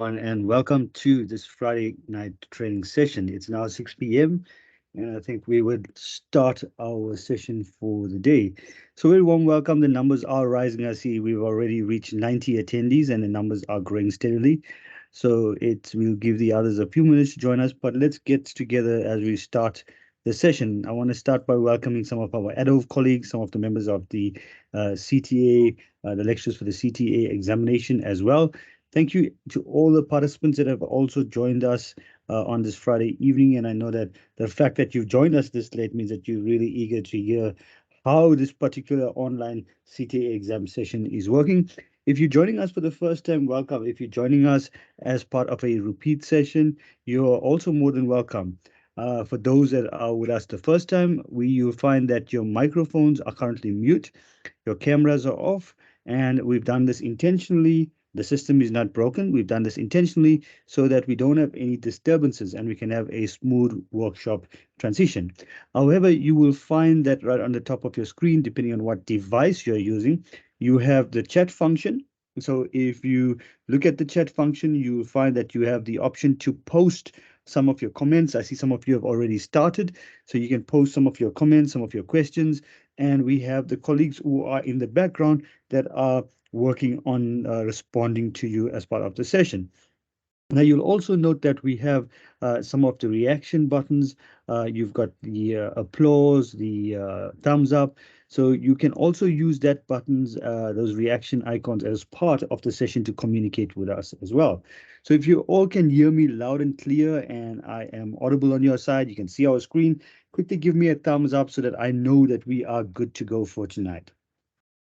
everyone, and welcome to this Friday night training session. It's now 6 p.m., and I think we would start our session for the day. So, very warm welcome. The numbers are rising. I see we've already reached 90 attendees, and the numbers are growing steadily. So, we'll give the others a few minutes to join us, but let's get together as we start the session. I want to start by welcoming some of our ADOV colleagues, some of the members of the CTA, the lecturers for the CTA examination as well. Thank you to all the participants that have also joined us on this Friday evening. And I know that the fact that you've joined us this late means that you're really eager to hear how this particular online CTA exam session is working. If you're joining us for the first time, welcome. If you're joining us as part of a repeat session, you're also more than welcome. For those that are with us the first time, you'll find that your microphones are currently mute, your cameras are off, and we've done this intentionally. The system is not broken. We've done this intentionally so that we don't have any disturbances and we can have a smooth workshop transition. However, you will find that right on the top of your screen, depending on what device you're using, you have the chat function. So if you look at the chat function, you will find that you have the option to post some of your comments. I see some of you have already started, so you can post some of your comments, some of your questions, and we have the colleagues who are in the background that are working on responding to you as part of the session. Now, you'll also note that we have some of the reaction buttons. You've got the applause, the thumbs up. So you can also use that buttons, those reaction icons as part of the session to communicate with us as well. So if you all can hear me loud and clear and I am audible on your side, you can see our screen, quickly give me a thumbs up so that I know that we are good to go for tonight.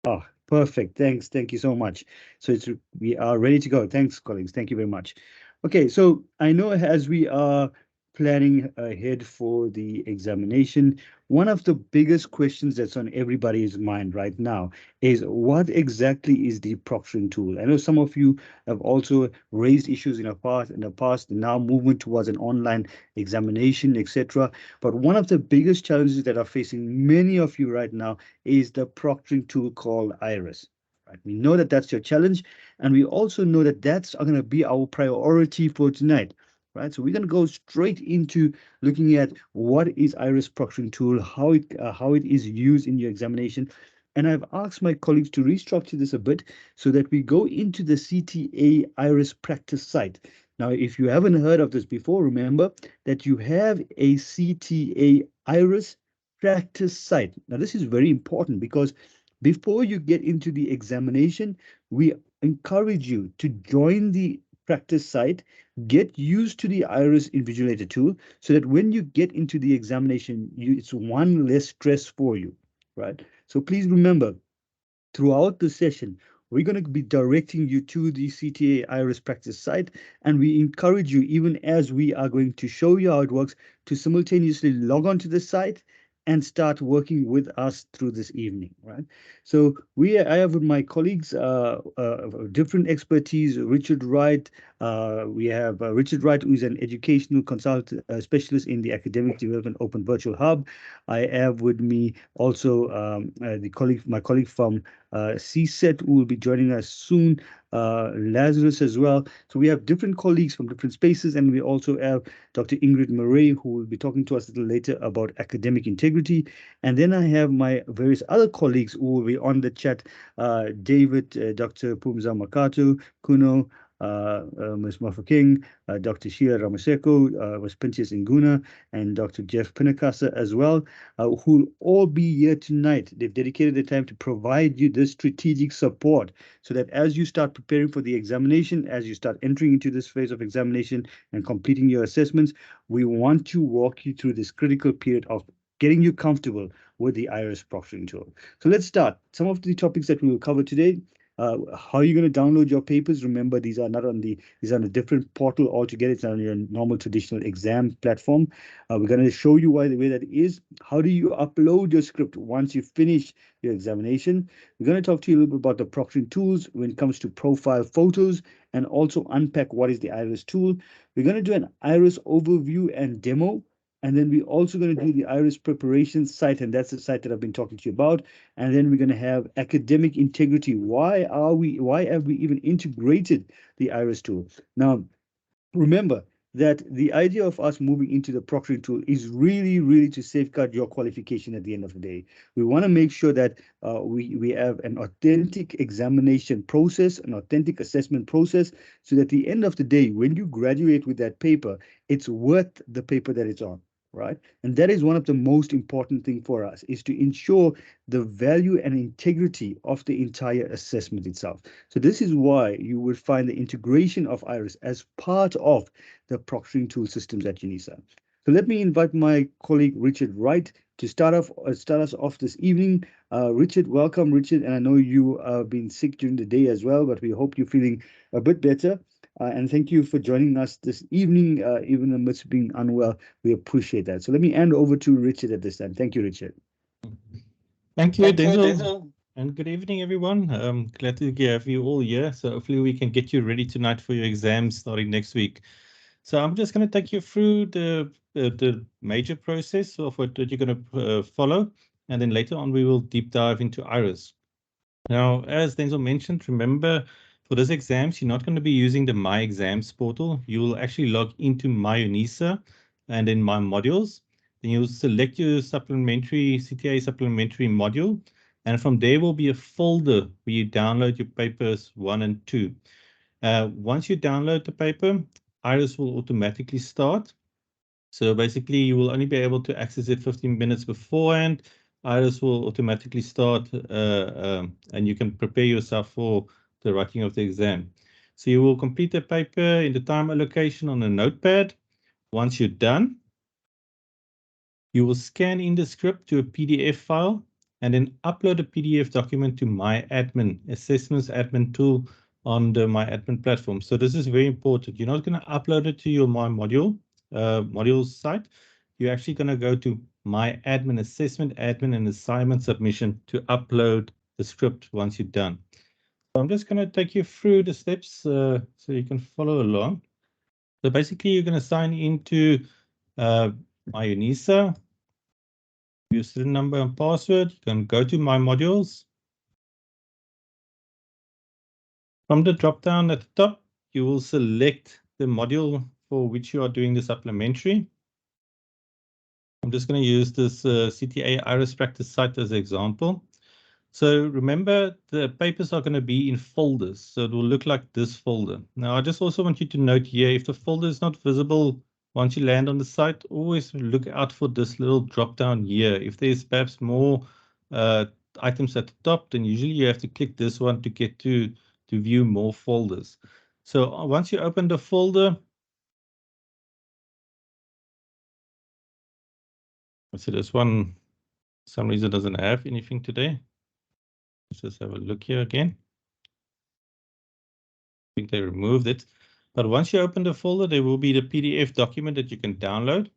Oh, perfect. Thanks. Thank you so much. So we are ready to go. Thanks, colleagues. Thank you very much. Okay, so I know as we are planning ahead for the examination, one of the biggest questions that's on everybody's mind right now is what exactly is the proctoring tool? I know some of you have also raised issues in the past, now movement towards an online examination, etc. But one of the biggest challenges that are facing many of you right now is the proctoring tool called Iris. Right? We know that that's your challenge, and we also know that that's going to be our priority for tonight. Right, so we're going to go straight into looking at what is Iris proctoring tool, how it is used in your examination, and I've asked my colleagues to restructure this a bit so that we go into the CTA Iris practice site. Now, if you haven't heard of this before, remember that you have a CTA Iris practice site. Now, this is very important because before you get into the examination, we encourage you to join the practice site, get used to the Iris Invigilator tool so that when you get into the examination, it's one less stress for you, right? So please remember, throughout the session, we're going to be directing you to the CTA Iris practice site, and we encourage you, even as we are going to show you how it works, to simultaneously log on to the site and start working with us through this evening, right? So I have with my colleagues different expertise. Richard Wright, we have Richard Wright, who is an educational consultant specialist in the Academic Development Open Virtual Hub. I have with me also my colleague from CSET, who will be joining us soon, Lazarus as well. So we have different colleagues from different spaces, and we also have Dr. Ingrid Murray, who will be talking to us a little later about academic integrity. And then I have my various other colleagues who will be on the chat, David, Dr. Pumza Makato, Kuno, Ms. Mafeking, Dr. Sheila Ramaseko, Ms. Pintius Nguna, and Dr. Jeff Pinakasa as well, who will all be here tonight. They've dedicated the time to provide you this strategic support so that as you start preparing for the examination, as you start entering into this phase of examination and completing your assessments, we want to walk you through this critical period of getting you comfortable with the Iris proctoring tool. So let's start. Some of the topics that we will cover today. How are you going to download your papers? Remember, these are on a different portal altogether. It's on your normal traditional exam platform. We're going to show you the way that is. How do you upload your script once you finish your examination? We're going to talk to you a little bit about the proctoring tools when it comes to profile photos, and also unpack what is the Iris tool. We're going to do an Iris overview and demo. And then we're also going to do the IRIS preparation site, and that's the site that I've been talking to you about. And then we're going to have academic integrity. Why have we even integrated the IRIS tool? Now, remember that the idea of us moving into the proctoring tool is really to safeguard your qualification at the end of the day. We want to make sure that we have an authentic examination process, an authentic assessment process, so that at the end of the day, when you graduate with that paper, it's worth the paper that it's on, right? And that is one of the most important thing for us, is to ensure the value and integrity of the entire assessment itself. So this is why you would find the integration of IRIS as part of the proctoring tool systems at UNISA. So let me invite my colleague Richard Wright to start us off this evening. Richard, welcome, Richard. And I know you have been sick during the day as well, but we hope you're feeling a bit better. And thank you for joining us this evening, even amidst being unwell. We appreciate that. So let me hand over to Richard at this time. Thank you, Richard. Thank you, Denzel. And good evening, everyone. Glad to have you all here. So hopefully we can get you ready tonight for your exams starting next week. So I'm just going to take you through the major process of what you're going to follow. And then later on, we will deep dive into IRIS. Now, as Denzel mentioned, remember, for those exams, you're not going to be using the My Exams portal. You will actually log into My UNISA and then My Modules. Then you'll select your supplementary CTA supplementary module. And from there will be a folder where you download your papers 1 and 2. Once you download the paper, IRIS will automatically start. So basically, you will only be able to access it 15 minutes beforehand. IRIS will automatically start, and you can prepare yourself for the writing of the exam. So you will complete the paper in the time allocation on a notepad. Once you're done, you will scan in the script to a PDF file and then upload a PDF document to My Admin, Assessments Admin tool on the My Admin platform. So this is very important. You're not going to upload it to your My Modules site. You're actually going to go to My Admin, Assessment Admin, and Assignment Submission to upload the script once you're done. So I'm just going to take you through the steps so you can follow along. So basically, you're going to sign into My UNISA, your student number and password. You can go to My Modules. From the drop-down at the top, you will select the module for which you are doing the supplementary. I'm just going to use this CTA IRIS practice site as an example. So remember, the papers are going to be in folders. So it will look like this folder. Now, I just also want you to note here, if the folder is not visible once you land on the site, always look out for this little drop down here. If there's perhaps more items at the top, then usually you have to click this one to get to view more folders. So once you open the folder, so this one, for some reason, doesn't have anything today. Let's just have a look here again. I think they removed it. But once you open the folder, there will be the PDF document that you can download.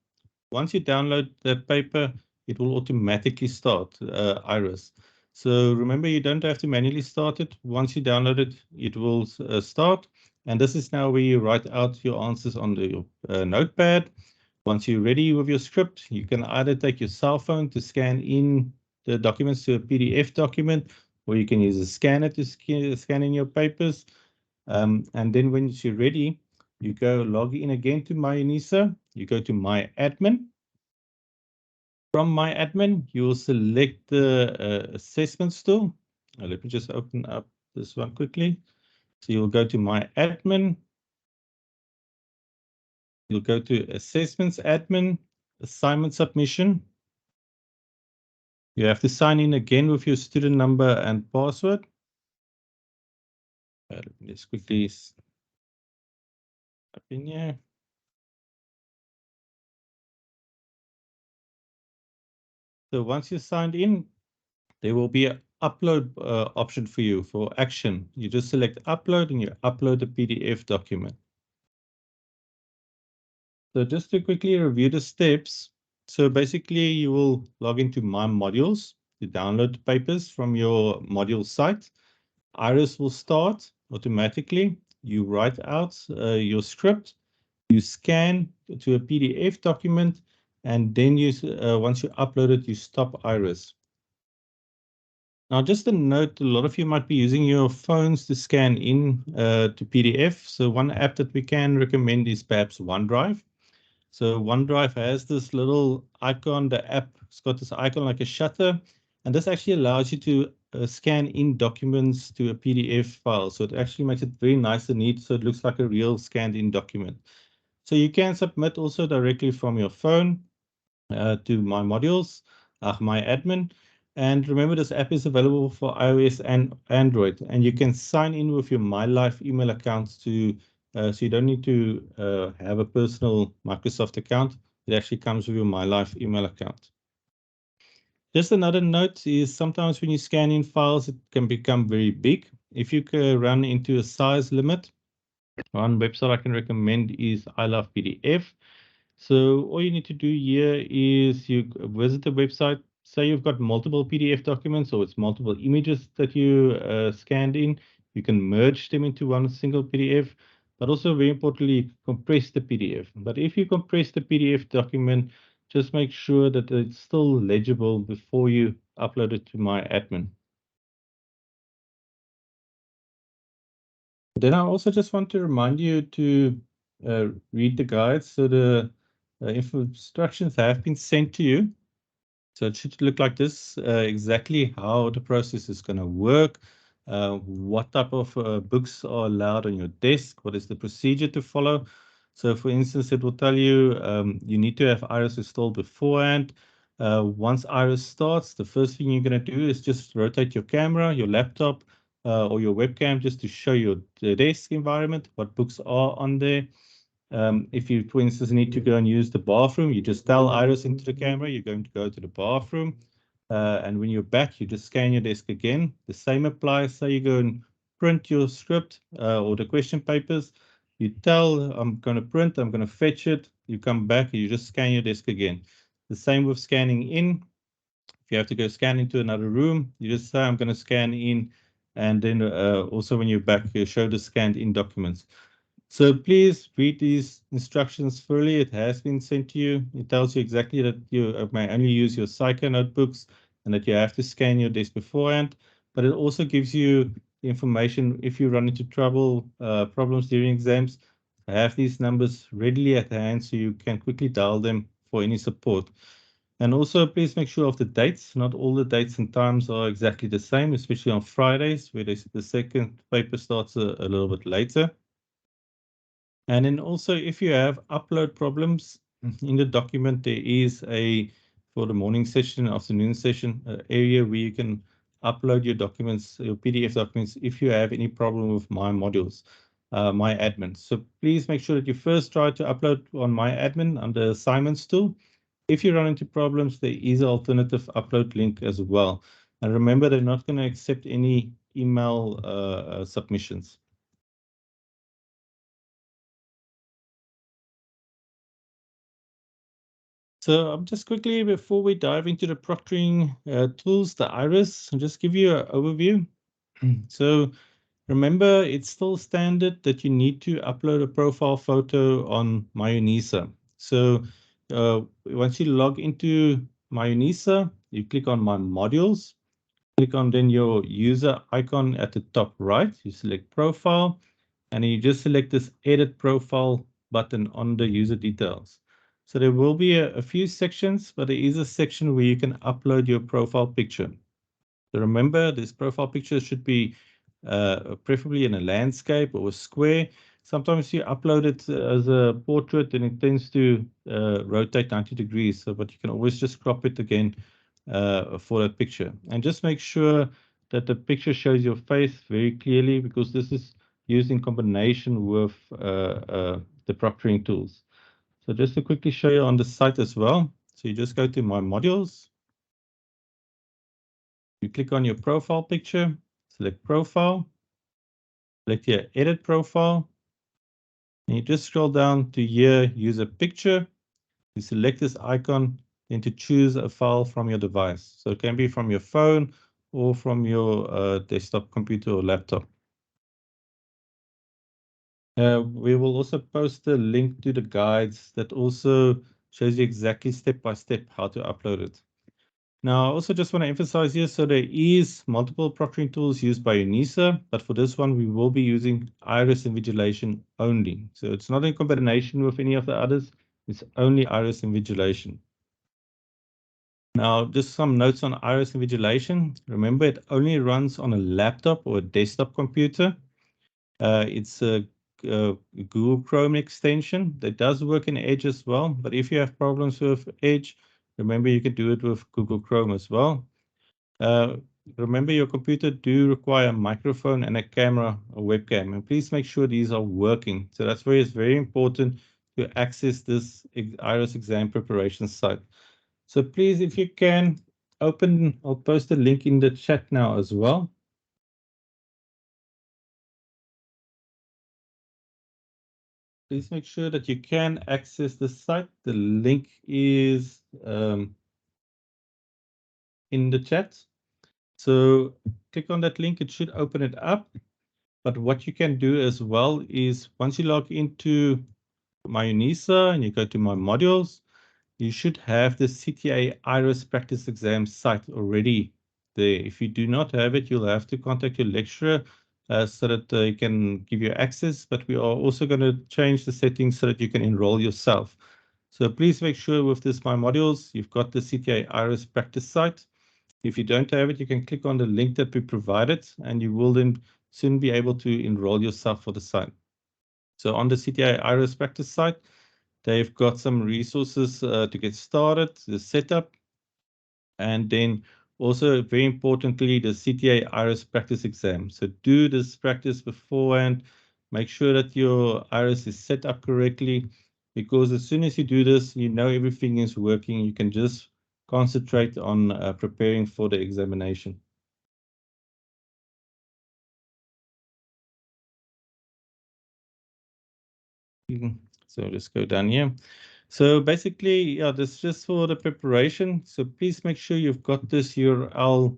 Once you download that paper, it will automatically start IRIS. So remember, you don't have to manually start it. Once you download it, it will start. And this is now where you write out your answers on the notepad. Once you're ready with your script, you can either take your cell phone to scan in the documents to a PDF document, or you can use a scanner to scan in your papers. And then when you're ready, you go log in again to My UNISA. You go to My Admin. From My Admin, you will select the assessments tool. Let me just open up this one quickly. So you'll go to My Admin. You'll go to Assessments Admin, Assignment Submission. You have to sign in again with your student number and password. Let me just quickly up in here. So once you're signed in, there will be an upload option for you for action. You just select upload and you upload the PDF document. So just to quickly review the steps. So basically you will log into My Modules to download the papers from your module site. IRIS will start automatically. You write out your script, you scan to a PDF document, and then once you upload it, you stop Iris. Now, just a note, a lot of you might be using your phones to scan in to PDF. So one app that we can recommend is perhaps OneDrive. So OneDrive has this little icon. The app has got this icon like a shutter, and this actually allows you to scan in documents to a PDF file. So it actually makes it very nice and neat, so it looks like a real scanned in document. So you can submit also directly from your phone to my modules, my admin. And remember, this app is available for iOS and Android, and you can sign in with your My Life email accounts to, so you don't need to have a personal Microsoft account. It actually comes with your My Life email account. Just another note is sometimes when you scan in files, it can become very big. If you can run into a size limit, one website I can recommend is I Love PDF. So all you need to do here is you visit the website. Say you've got multiple PDF documents or it's multiple images that you scanned in. You can merge them into one single PDF, but also very importantly, compress the PDF. But if you compress the PDF document, just make sure that it's still legible before you upload it to my admin. Then I also just want to remind you to read the guides. So the instructions have been sent to you. So it should look like this, exactly how the process is going to work, what type of books are allowed on your desk, what is the procedure to follow. So for instance, it will tell you you need to have Iris installed beforehand. Once Iris starts, the first thing you're going to do is just rotate your camera, your laptop, or your webcam just to show your desk environment, what books are on there. If you, for instance, need to go and use the bathroom, you just tell Iris into the camera you're going to go to the bathroom. And when you're back, you just scan your desk again. The same applies. So you go and print your script or the question papers. You tell, I'm going to print, I'm going to fetch it. You come back, you just scan your desk again. The same with scanning in. If you have to go scan into another room, you just say, I'm going to scan in. And then also when you're back, you show the scanned in documents. So please read these instructions fully. It has been sent to you. It tells you exactly that you may only use your Psycho notebooks and that you have to scan your desk beforehand. But it also gives you the information if you run into problems during exams. Have these numbers readily at hand so you can quickly dial them for any support. And also, please make sure of the dates. Not all the dates and times are exactly the same, especially on Fridays, where the second paper starts a little bit later. And then also, if you have upload problems in the document, there is for the morning session, afternoon session, area where you can upload your documents, your PDF documents, if you have any problem with my modules, my admin. So please make sure that you first try to upload on my admin under assignments tool. If you run into problems, there is an alternative upload link as well. And remember, they're not going to accept any email submissions. So I'm just quickly, before we dive into the proctoring tools, the Iris, I'll just give you an overview. So remember, it's still standard that you need to upload a profile photo on Myonisa. So once you log into Myonisa, you click on My Modules, click on then your user icon at the top right, you select Profile, and you just select this Edit Profile button on the user details. So there will be a few sections, but there is a section where you can upload your profile picture. So remember, this profile picture should be preferably in a landscape or a square. Sometimes you upload it as a portrait and it tends to rotate 90 degrees. So, but you can always just crop it again for that picture. And just make sure that the picture shows your face very clearly, because this is used in combination with the proctoring tools. So just to quickly show you on the site as well. So you just go to My Modules. You click on your profile picture, select Profile, select your Edit Profile, and you just scroll down to here, Use a Picture. You select this icon, then to choose a file from your device. So it can be from your phone or from your desktop computer or laptop. We will also post a link to the guides that also shows you exactly step by step how to upload it. Now, I also just want to emphasize here, so there is multiple proctoring tools used by UNISA, but for this one, we will be using iris invigilation only. So it's not in combination with any of the others, it's only iris invigilation. Now, just some notes on iris invigilation. Remember, it only runs on a laptop or a desktop computer. It's a Google Chrome extension that does work in Edge as well, but if you have problems with Edge, remember you can do it with Google Chrome as well. Remember, your computer do require a microphone and a camera or webcam, and please make sure these are working. So that's where it's very important to access this iris exam preparation site. So please, if you can, open, I'll post a link in the chat now as well. Please make sure that you can access the site. The link is in the chat. So click on that link, it should open it up. But what you can do as well is once you log into my UNISA and you go to my modules, you should have the CTA iris practice exam site already there. If you do not have it, you'll have to contact your lecturer so that they can give you access, but we are also going to change the settings so that you can enroll yourself. So please make sure with this My Modules, you've got the CTA iris practice site. If you don't have it, you can click on the link that we provided and you will then soon be able to enroll yourself for the site. So on the CTA iris practice site, they've got some resources to get started, the setup, and then also very importantly, the CTA iris practice exam. So do this practice beforehand, make sure that your iris is set up correctly, because as soon as you do this, you know everything is working. You can just concentrate on preparing for the examination. So let's go down here. So basically, yeah, this is just for the preparation. So please make sure you've got this URL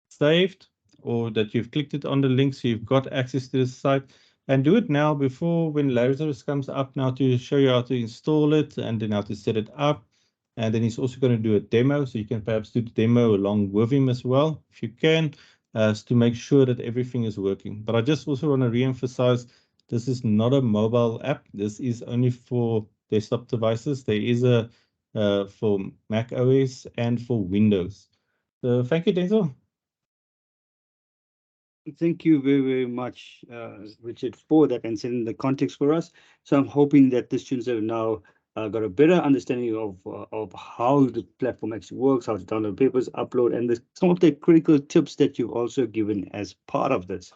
saved, or that you've clicked it on the link so you've got access to the site. And do it now before when Lazarus comes up now to show you how to install it and then how to set it up. And then he's also going to do a demo, so you can perhaps do the demo along with him as well, if you can, to make sure that everything is working. But I just also want to re-emphasize, this is not a mobile app. This is only for desktop devices. There is a for Mac OS and for Windows. So thank you, Denzel. Thank you very, very much, Richard, for that and setting the context for us. So I'm hoping that the students have now got a better understanding of how the platform actually works, how to download papers, upload, and some of the critical tips that you've also given as part of this.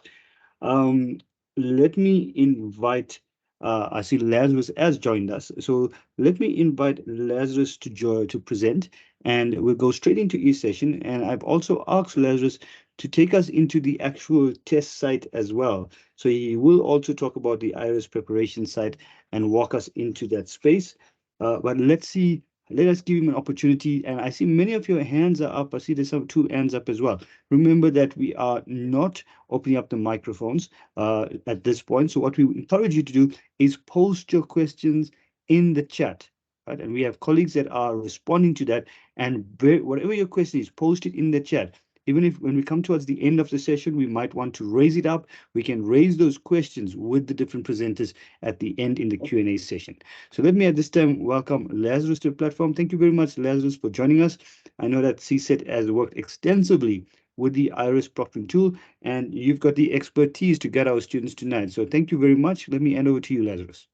Let me invite, I see Lazarus has joined us. So let me invite Lazarus to present, and we'll go straight into each session. And I've also asked Lazarus to take us into the actual test site as well. So he will also talk about the iris preparation site and walk us into that space. But let's see. Let us give him an opportunity. And I see many of your hands are up. I see there's some 2 hands up as well. Remember that we are not opening up the microphones at this point. So what we encourage you to do is post your questions in the chat. Right? And we have colleagues that are responding to that. And whatever your question is, post it in the chat. Even if when we come towards the end of the session, we might want to raise it up. We can raise those questions with the different presenters at the end in the Q&A session. So let me at this time welcome Lazarus to the platform. Thank you very much, Lazarus, for joining us. I know that CSET has worked extensively with the iris proctoring tool, and you've got the expertise to guide our students tonight. So thank you very much. Let me hand over to you, Lazarus.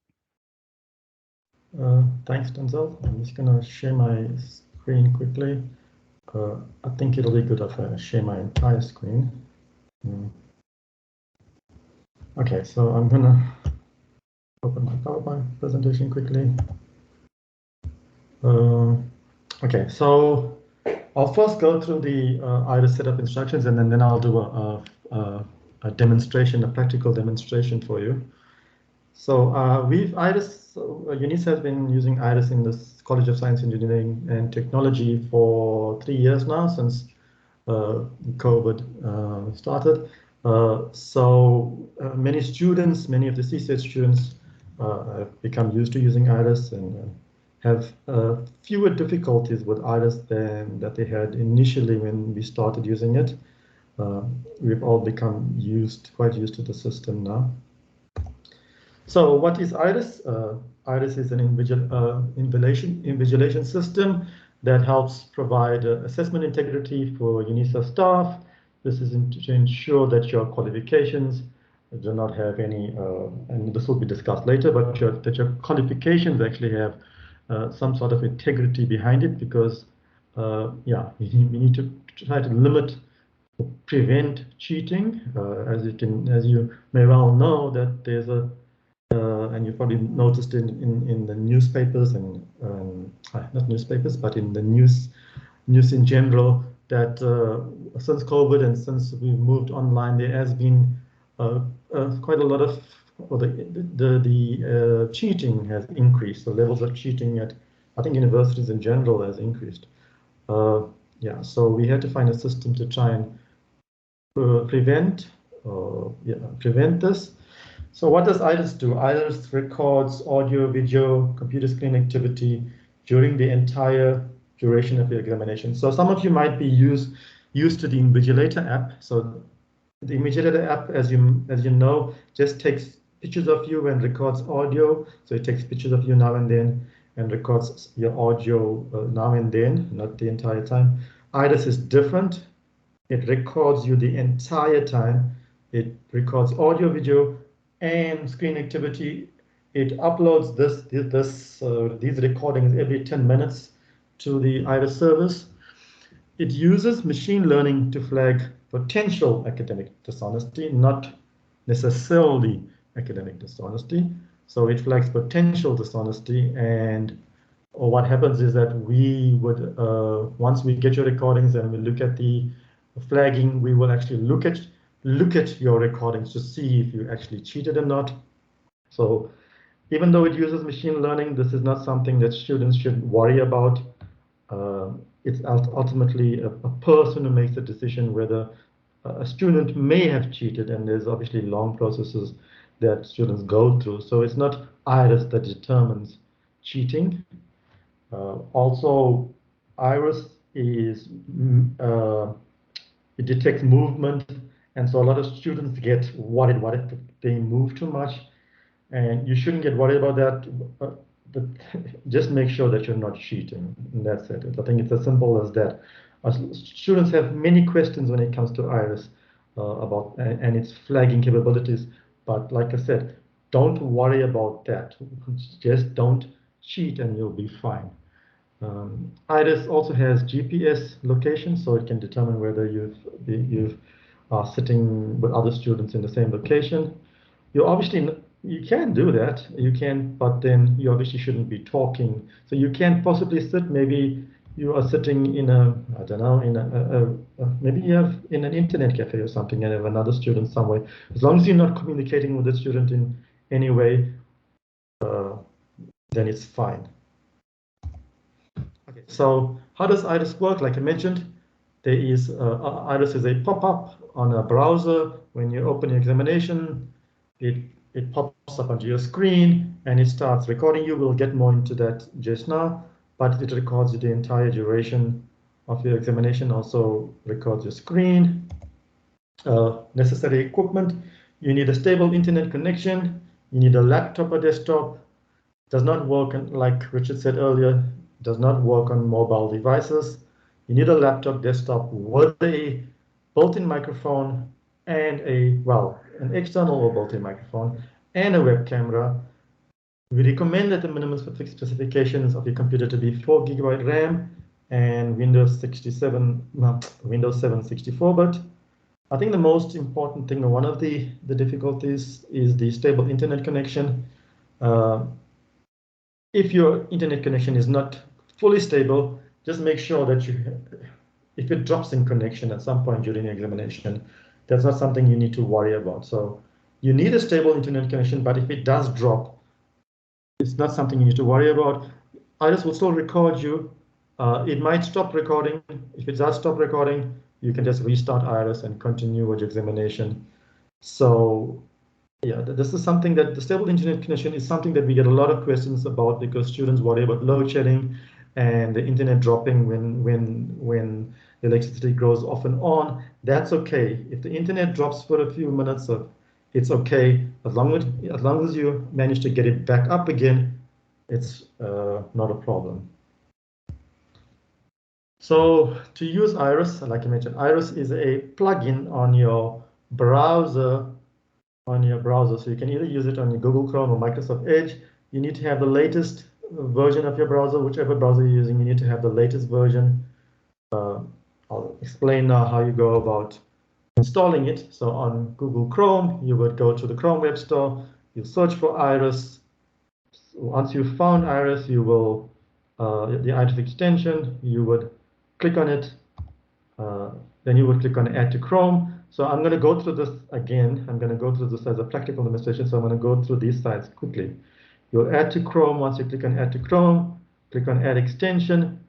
Thanks, Denzel. I'm just going to share my screen quickly. I think it'll be good if I share my entire screen. Okay, so I'm going to open my PowerPoint presentation quickly. Okay, so I'll first go through the iris setup instructions, and then I'll do a demonstration, a practical demonstration for you. So UNISA has been using iris in the College of Science, Engineering and Technology for 3 years now, since COVID started. So many of the CSET students become used to using IRIS and have fewer difficulties with IRIS than that they had initially when we started using it. We've all become quite used to the system now. So what is IRIS? IRIS is an invigilation system that helps provide assessment integrity for UNISA staff. This is to ensure that your qualifications do not have any, and this will be discussed later, but that your qualifications actually have some sort of integrity behind it, because yeah, we need to try to limit, prevent cheating. As you may well know, that there's a and you probably noticed in the newspapers and not newspapers, but in the news in general, that since COVID and since we've moved online, there has been quite a lot of, or the cheating has increased. The levels of cheating at, I think, universities in general has increased. Yeah, so we had to find a system to try and prevent this. So what does IRIS do? IRIS records audio, video, computer screen activity during the entire duration of your examination. So some of you might be used to the Invigilator app. So the Invigilator app, as you know, just takes pictures of you and records audio. So it takes pictures of you now and then and records your audio now and then, not the entire time. IRIS is different. It records you the entire time. It records audio, video, and screen activity. It uploads these recordings every 10 minutes to the IRIS service. It uses machine learning to flag potential academic dishonesty, not necessarily academic dishonesty. So it flags potential dishonesty, and what happens is that we would, once we get your recordings and we look at the flagging, we will actually look at your recordings to see if you actually cheated or not. So even though it uses machine learning, this is not something that students should worry about. It's ultimately a person who makes the decision whether a student may have cheated, and there's obviously long processes that students go through. So it's not IRIS that determines cheating. Also, IRIS is it detects movement, and so a lot of students get worried if they move too much, and you shouldn't get worried about that. Just make sure that you're not cheating, and that's it. I think it's as simple as that. Students have many questions when it comes to IRIS about and its flagging capabilities, but like I said, don't worry about that. Just don't cheat and you'll be fine. IRIS also has GPS location, so it can determine whether you are sitting with other students in the same location. You can do that, but then you obviously shouldn't be talking. So you can possibly sit, maybe you are sitting in a, I don't know, maybe you have in an internet cafe or something and have another student somewhere. As long as you're not communicating with the student in any way, then it's fine. Okay, so how does IRIS work? Like I mentioned, there is IRIS is a pop-up on a browser. When you open your examination, it pops up onto your screen and it starts recording you. We'll get more into that just now, but it records you the entire duration of your examination, also records your screen. Necessary equipment: you need a stable internet connection, you need a laptop or desktop. Does not work, like Richard said earlier, does not work on mobile devices. You need a laptop, desktop with a built-in microphone and an external or built-in microphone and a web camera. We recommend that the minimum specifications of your computer to be 4 GB RAM and Windows 7 64-bit. I think the most important thing, or one of the difficulties, is the stable internet connection. If your internet connection is not fully stable, just make sure that if it drops in connection at some point during the examination, that's not something you need to worry about. So you need a stable internet connection, but if it does drop, it's not something you need to worry about. IRIS will still record you. It might stop recording. If it does stop recording, you can just restart IRIS and continue with your examination. So Yeah, this is something that the stable internet connection is something that we get a lot of questions about, because students worry about load shedding and the internet dropping when the electricity goes off and on. That's okay. If the internet drops for a few minutes, it's okay as long as you manage to get it back up again. It's not a problem. So to use Iris, like I mentioned, Iris is a plugin on your browser. So you can either use it on your Google Chrome or Microsoft Edge. You need to have the latest version of your browser, whichever browser you're using. You need to have the latest version. I'll explain now how you go about installing it. So on Google Chrome, you would go to the Chrome Web Store. You search for Iris. So once you've found Iris, you will the Iris extension. You would click on it. Then you would click on Add to Chrome. So I'm going to go through this again. I'm going to go through this as a practical demonstration. So I'm going to go through these sites quickly. You'll add to Chrome. Once you click on Add to Chrome, click on Add Extension,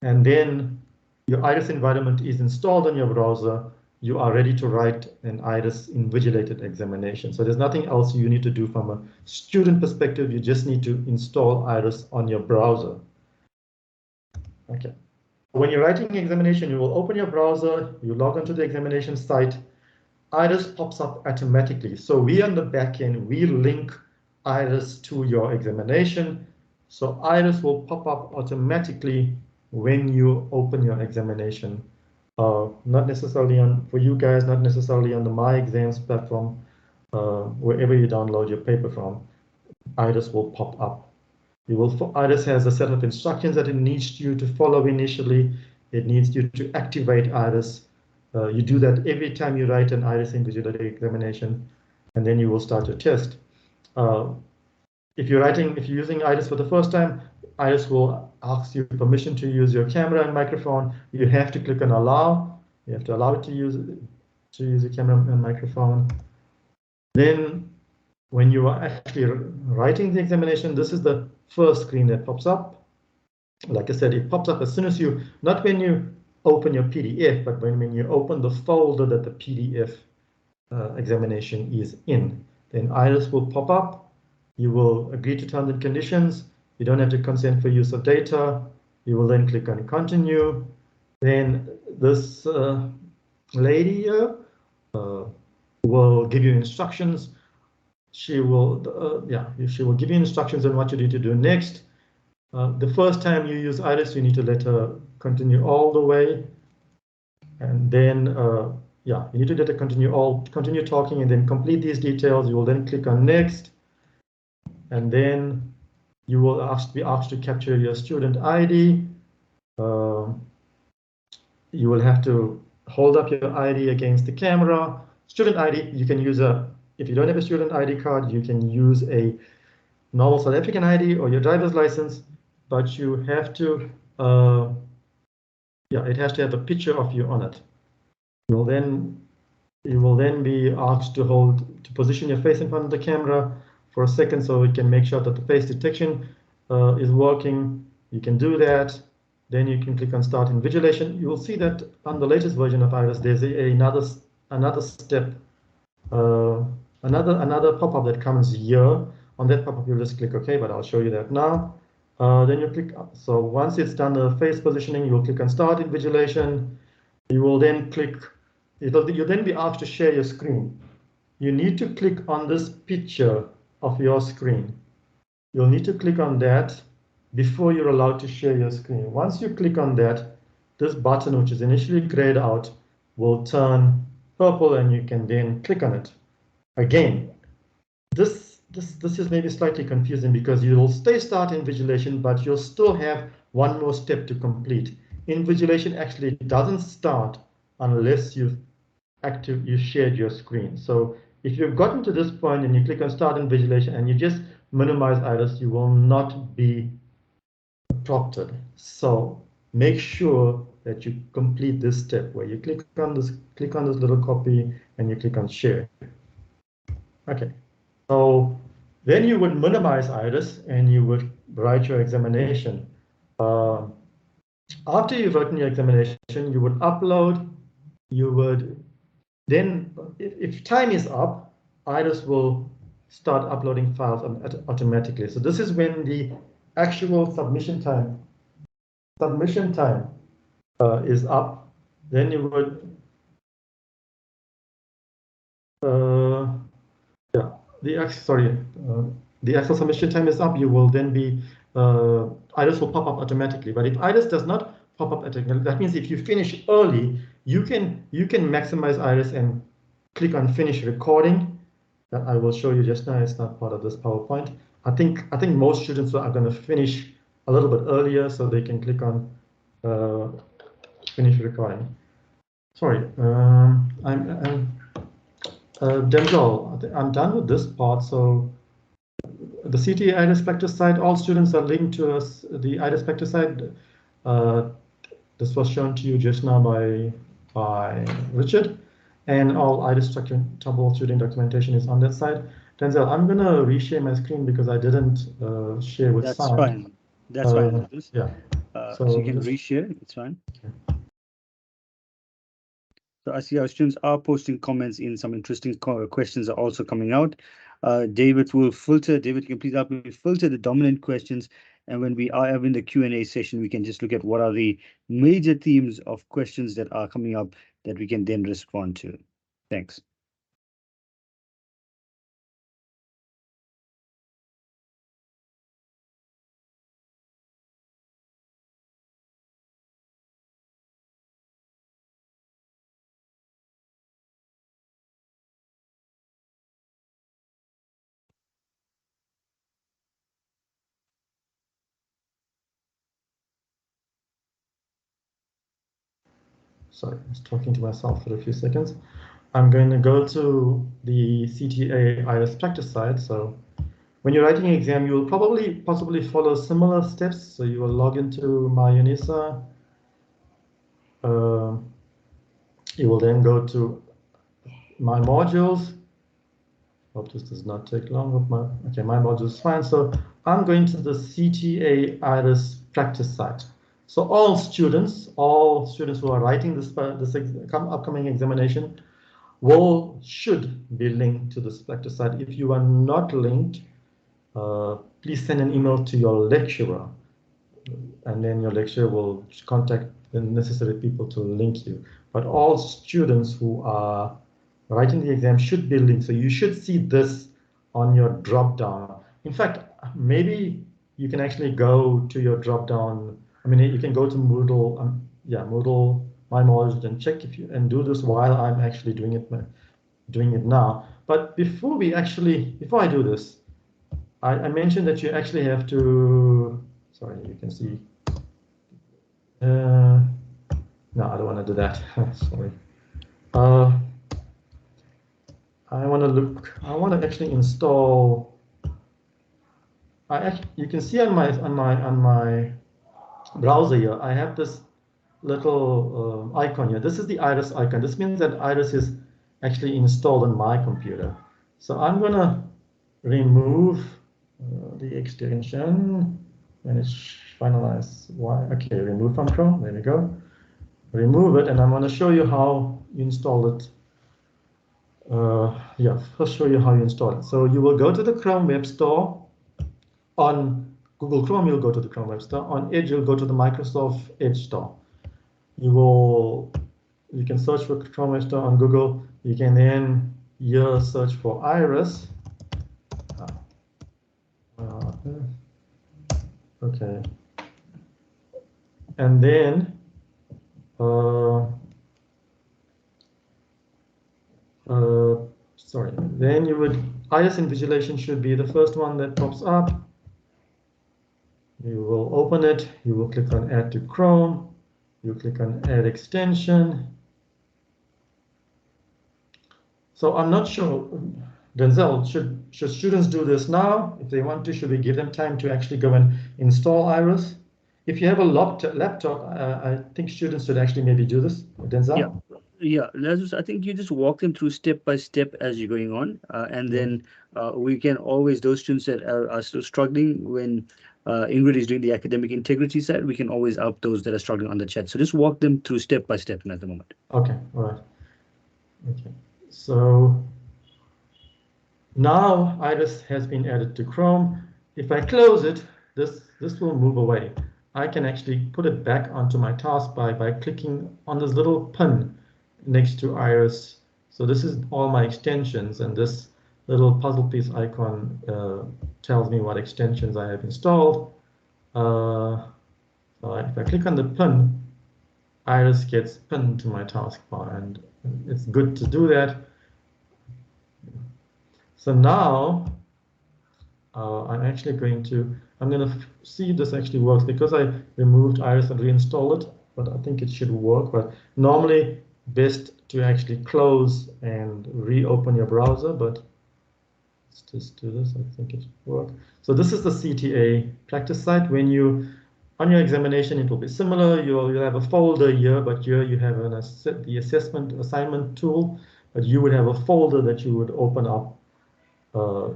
and then your Iris environment is installed on your browser. You are ready to write an Iris invigilated examination. So there's nothing else you need to do from a student perspective. You just need to install Iris on your browser. Okay. When you're writing examination, you will open your browser, you log onto the examination site, Iris pops up automatically. So we on the back end, we link Iris to your examination. So Iris will pop up automatically when you open your examination. Not necessarily for you guys, not necessarily on the My Exams platform, wherever you download your paper from, Iris will pop up. Iris has a set of instructions that it needs you to follow initially. It needs you to activate Iris. You do that every time you write an Iris invigilated examination, and then you will start your test. If you're using Iris for the first time, Iris will ask you permission to use your camera and microphone. You have to click on allow. You have to allow it to use your camera and microphone. Then when you are actually writing the examination, this is the first screen that pops up. Like I said, it pops up as soon as not when you open your PDF, but when you open the folder that the PDF examination is in. Then Iris will pop up. You will agree to terms and conditions. You don't have to consent for use of data. You will then click on continue. Then this lady here will give you instructions. She will give you instructions on what you need to do next. The first time you use Iris, you need to let her continue all the way, and then you need to let her continue talking, and then complete these details. You will then click on next, and then you will be asked to capture your student ID. You will have to hold up your ID against the camera. Student ID, you can use if you don't have a student ID card, you can use a normal South African ID or your driver's license, but you have to, it has to have a picture of you on it. You will then be asked to position your face in front of the camera for a second so it can make sure that the face detection is working. You can do that. Then you can click on Start Invigilation. You will see that on the latest version of Iris, there's another step, another pop-up that comes here. On that pop-up, you'll just click OK, but I'll show you that now. Then you click. So once it's done the face positioning, you will click on Start Invigilation. You will then click. You'll then be asked to share your screen. You need to click on this picture of your screen. You'll need to click on that before you're allowed to share your screen. Once you click on that, this button, which is initially grayed out, will turn purple, and you can then click on it. Again, this is maybe slightly confusing because you will start invigilation, but you'll still have one more step to complete. Invigilation actually doesn't start unless you've shared your screen. So if you've gotten to this point and you click on Start Invigilation and you just minimize Iris, you will not be prompted. So make sure that you complete this step where you click on this little copy and you click on Share. Okay. So then you would minimize Iris and you would write your examination. After you've written your examination, you would upload. You would then, if time is up, Iris will start uploading files automatically. So this is when the actual submission time is up. Then you would the actual submission time is up. You will then be Iris will pop up automatically. But if Iris does not pop up automatically, that means if you finish early, you can maximize Iris and click on finish recording. That I will show you just now. It's not part of this PowerPoint. I think most students are going to finish a little bit earlier, so they can click on finish recording. Sorry, Denzel, I'm done with this part. So the CTA IRIS practice site, all students are linked to us, the IRIS practice site. This was shown to you just now by Richard, and all IRIS troubleshooting documentation is on that site. Denzel, I'm going to reshare my screen because I didn't share with That's sound. fine. That's fine. Yeah. So you can reshare. It's fine. Okay. So I see our students are posting comments in. Some interesting questions are also coming out. David will filter. David, can you please help me filter the dominant questions? And when we are having the Q&A session, we can just look at what are the major themes of questions that are coming up that we can then respond to. Thanks. Sorry, I was talking to myself for a few seconds. I'm going to go to the CTA IRIS practice site. So when you're writing an exam, you will possibly follow similar steps. So you will log into MyUnisa. You will then go to My Modules. Hope this does not take long. Okay, My Modules is fine. So I'm going to the CTA IRIS practice site. So all students who are writing this upcoming examination should be linked to this practice site. If you are not linked, please send an email to your lecturer, and then your lecturer will contact the necessary people to link you. But all students who are writing the exam should be linked. So you should see this on your drop down. In fact, maybe you can actually go to your drop down. I mean, you can go to Moodle, Moodle, My Modules, and check and do this while I'm actually doing it now. But before I do this, I mentioned that you actually have to, sorry, you can see. No, I don't want to do that. Sorry. I want to actually install. You can see on my browser here, I have this little icon here. This is the Iris icon. This means that Iris is actually installed on my computer. So I'm gonna remove the extension and it's finalized. Okay, remove from Chrome. There we go. Remove it, and I'm gonna show you how you install it. First show you how you install it. So you will go to the Chrome Web Store. On Google Chrome, you'll go to the Chrome Web Store. On Edge, you'll go to the Microsoft Edge Store. You can search for Chrome Web Store on Google. You can then here search for Iris. Okay. And then then Iris Invigilation should be the first one that pops up. You will open it, you will click on Add to Chrome, you click on Add Extension. So I'm not sure, Denzel, should students do this now? If they want to, should we give them time to actually go and install Iris? If you have a laptop, I think students should actually maybe do this. Denzel? Yeah, I think you just walk them through step by step as you're going on, and then we can always, those students that are still struggling, when Ingrid is doing the academic integrity side, we can always help those that are struggling on the chat. So just walk them through step by step at the moment. Okay, all right. Okay, so Now Iris has been added to Chrome. If I close it, this will move away. I can actually put it back onto my taskbar by clicking on this little pin next to Iris. So this is all my extensions, and this little puzzle piece icon tells me what extensions I have installed. If I click on the pin, Iris gets pinned to my taskbar, and it's good to do that. So now I'm going to see if this actually works, because I removed Iris and reinstalled it, but I think it should work. But normally best to actually close and reopen your browser, but let's just do this. I think it should work. So this is the CTA practice site. When you on your examination, it will be similar. You'll have a folder here, but here you have the assessment assignment tool, but you would have a folder that you would open up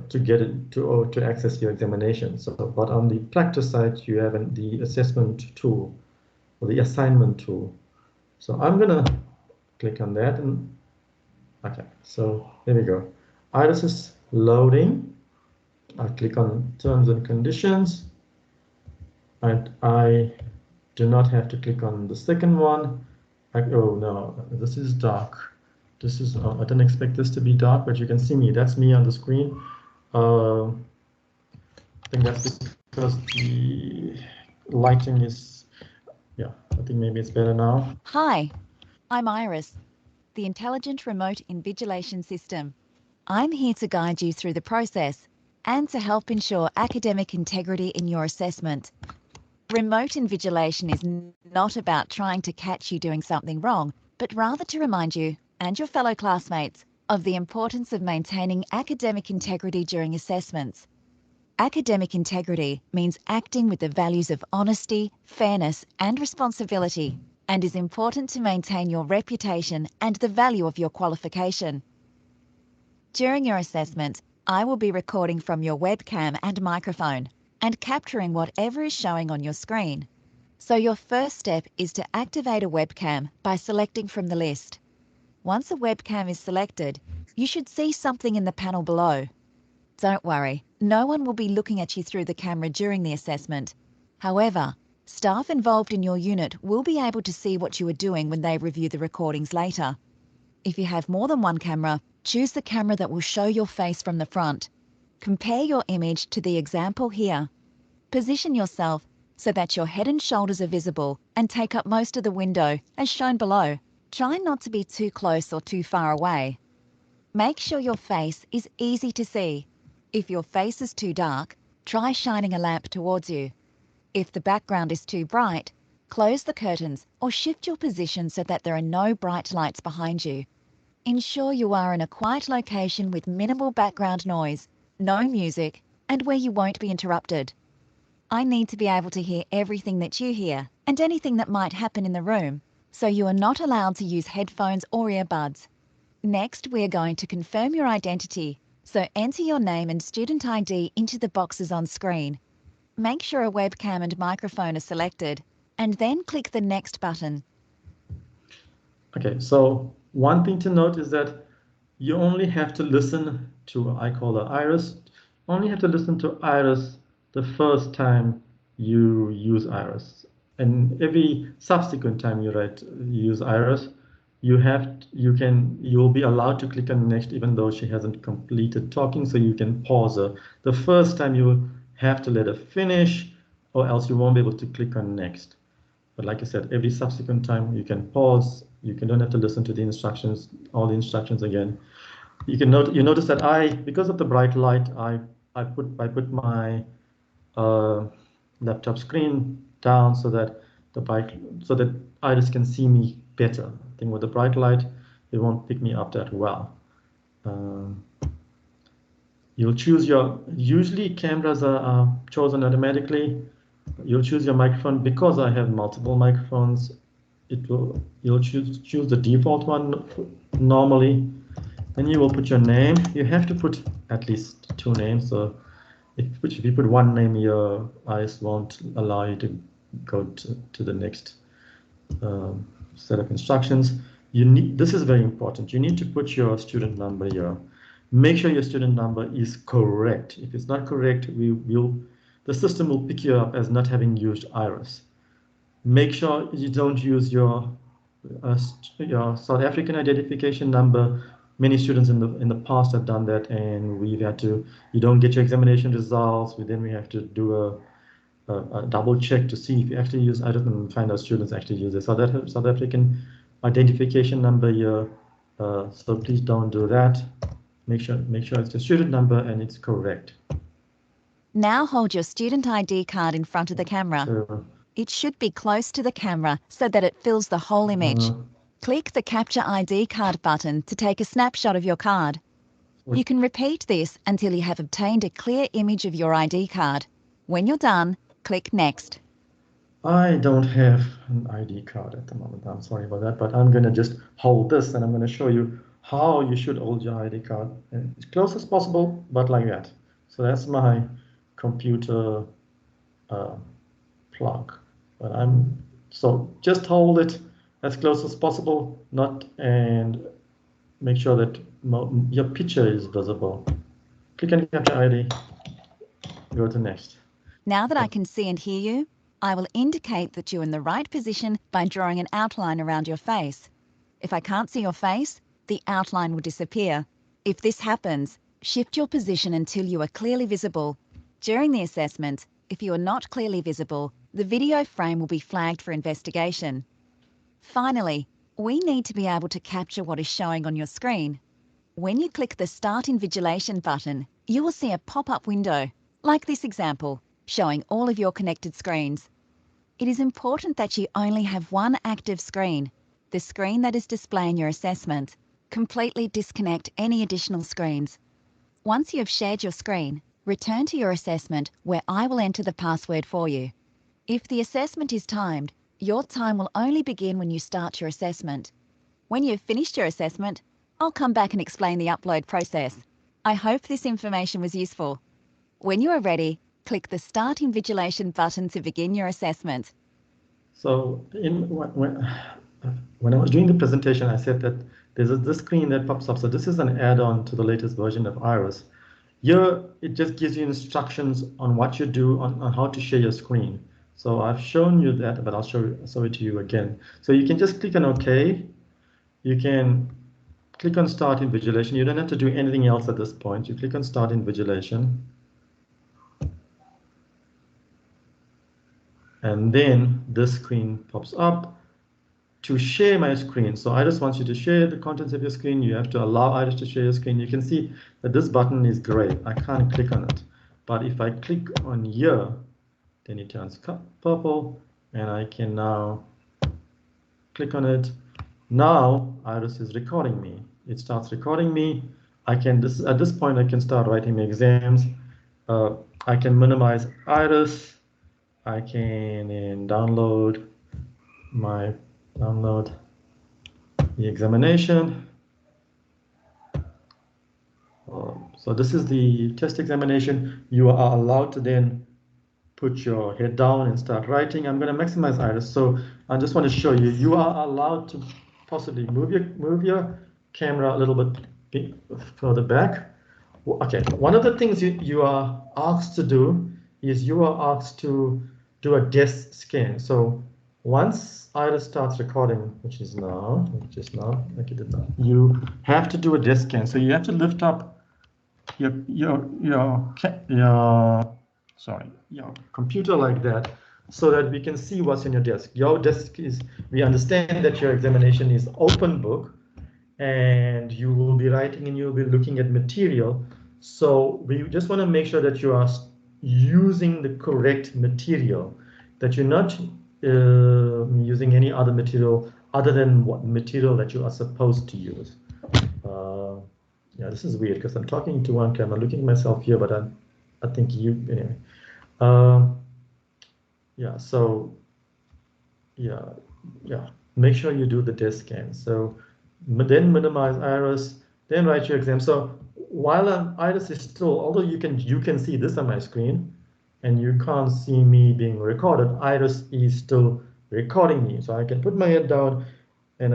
to get it to access your examination. So, but on the practice side, you have the assessment tool or the assignment tool. So I'm gonna click on that, and okay. So there we go. Iris is loading. I click on terms and conditions, and I do not have to click on the second one. Oh no, this is dark. This is I didn't expect this to be dark, but you can see me. That's me on the screen. I think that's because the lighting is, yeah, I think maybe it's better now. Hi, I'm Iris, the Intelligent Remote Invigilation System. I'm here to guide you through the process and to help ensure academic integrity in your assessment. Remote invigilation is not about trying to catch you doing something wrong, but rather to remind you and your fellow classmates of the importance of maintaining academic integrity during assessments. Academic integrity means acting with the values of honesty, fairness, and responsibility, and is important to maintain your reputation and the value of your qualification. During your assessment, I will be recording from your webcam and microphone and capturing whatever is showing on your screen. So your first step is to activate a webcam by selecting from the list. Once a webcam is selected, you should see something in the panel below. Don't worry, no one will be looking at you through the camera during the assessment. However, staff involved in your unit will be able to see what you are doing when they review the recordings later. If you have more than one camera, choose the camera that will show your face from the front. Compare your image to the example here. Position yourself so that your head and shoulders are visible and take up most of the window, as shown below. Try not to be too close or too far away. Make sure your face is easy to see. If your face is too dark, try shining a lamp towards you. If the background is too bright, close the curtains or shift your position so that there are no bright lights behind you. Ensure you are in a quiet location with minimal background noise, no music, and where you won't be interrupted. I need to be able to hear everything that you hear and anything that might happen in the room, so you are not allowed to use headphones or earbuds. Next, we are going to confirm your identity, so enter your name and student ID into the boxes on screen. Make sure a webcam and microphone are selected, and then click the Next button. Okay, so one thing to note is that you only have to listen to, I call her Iris, only have to listen to Iris the first time you use Iris. And every subsequent time you use Iris, you'll be allowed to click on next even though she hasn't completed talking, so you can pause her. The first time you have to let her finish, or else you won't be able to click on next. But like I said, every subsequent time you can pause. Don't have to listen to the instructions, all the instructions again. You notice that because of the bright light, I put my laptop screen down so that Iris can see me better. I think with the bright light, it won't pick me up that well. You'll choose usually cameras are chosen automatically. You'll choose your microphone. Because I have multiple microphones, you'll choose the default one normally. Then you will put your name. You have to put at least 2 names. So if you put one name, your Iris won't allow you to go to the next set of instructions. This is very important. You need to put your student number here. make sure your student number is correct. If it's not correct, the system will pick you up as not having used IRIS. Make sure you don't use your South African identification number. Many students in the past have done that, and we've had to. You don't get your examination results. Then we have to do a double check to see if you actually use IRIS and find out students actually use the South African identification number here. So please don't do that. Make sure it's the student number and it's correct. Now hold your student ID card in front of the camera. So, It should be close to the camera so that it fills the whole image. Click the Capture ID card button to take a snapshot of your card. You can repeat this until you have obtained a clear image of your ID card. When you're done, click Next. I don't have an ID card at the moment. I'm sorry about that, but I'm going to just hold this and I'm going to show you how you should hold your ID card as close as possible, but like that. So that's my computer plug. But so just hold it as close as possible, and make sure that your picture is visible. Click on Capture ID, go to Next. Now that I can see and hear you, I will indicate that you're in the right position by drawing an outline around your face. If I can't see your face, the outline will disappear. If this happens, shift your position until you are clearly visible. During the assessment, if you are not clearly visible, the video frame will be flagged for investigation. Finally, we need to be able to capture what is showing on your screen. When you click the Start Invigilation button, you will see a pop-up window, like this example, showing all of your connected screens. It is important that you only have one active screen, the screen that is displaying your assessment. Completely disconnect any additional screens. Once you have shared your screen, return to your assessment where I will enter the password for you. If the assessment is timed, your time will only begin when you start your assessment. When you've finished your assessment, I'll come back and explain the upload process. I hope this information was useful. When you are ready, click the Start Invigilation button to begin your assessment. So when I was doing the presentation, I said that there's this screen that pops up. So this is an add-on to the latest version of IRIS. Here, it just gives you instructions on what you do, on how to share your screen. So I've shown you that, but I'll show it to you again. So you can just click on OK. You can click on Start Invigilation. You don't have to do anything else at this point. You click on Start Invigilation. And then this screen pops up. To share my screen, so IRIS wants you to share the contents of your screen. You have to allow IRIS to share your screen. You can see that this button is gray. I can't click on it. But if I click on here, then it turns purple, and I can now click on it. Now IRIS is recording me. It starts recording me. At this point, I can start writing my exams. I can minimize IRIS. I can download the examination. So this is the test examination. You are allowed to then put your head down and start writing. I'm going to maximize IRIS. So I just want to show you, you are allowed to possibly move your camera a little bit further back. Okay, one of the things you are asked to do is you are asked to do a desk scan. So once IRIS starts recording, which is now, like it did now, you have to do a desk scan. So you have to lift up your computer like that, so that we can see what's in your desk. Your desk is, we understand that your examination is open book, and you will be writing and you'll be looking at material. So we just want to make sure that you are using the correct material, that you're not using any other material other than what material that you are supposed to use. Yeah, this is weird because I'm talking to one camera, looking at myself here, but I think you, anyway. Yeah, so yeah, make sure you do the desk scan. So then minimize IRIS, then write your exam. So while IRIS is still, although you can see this on my screen, and you can't see me being recorded, IRIS is still recording me. So I can put my head down, and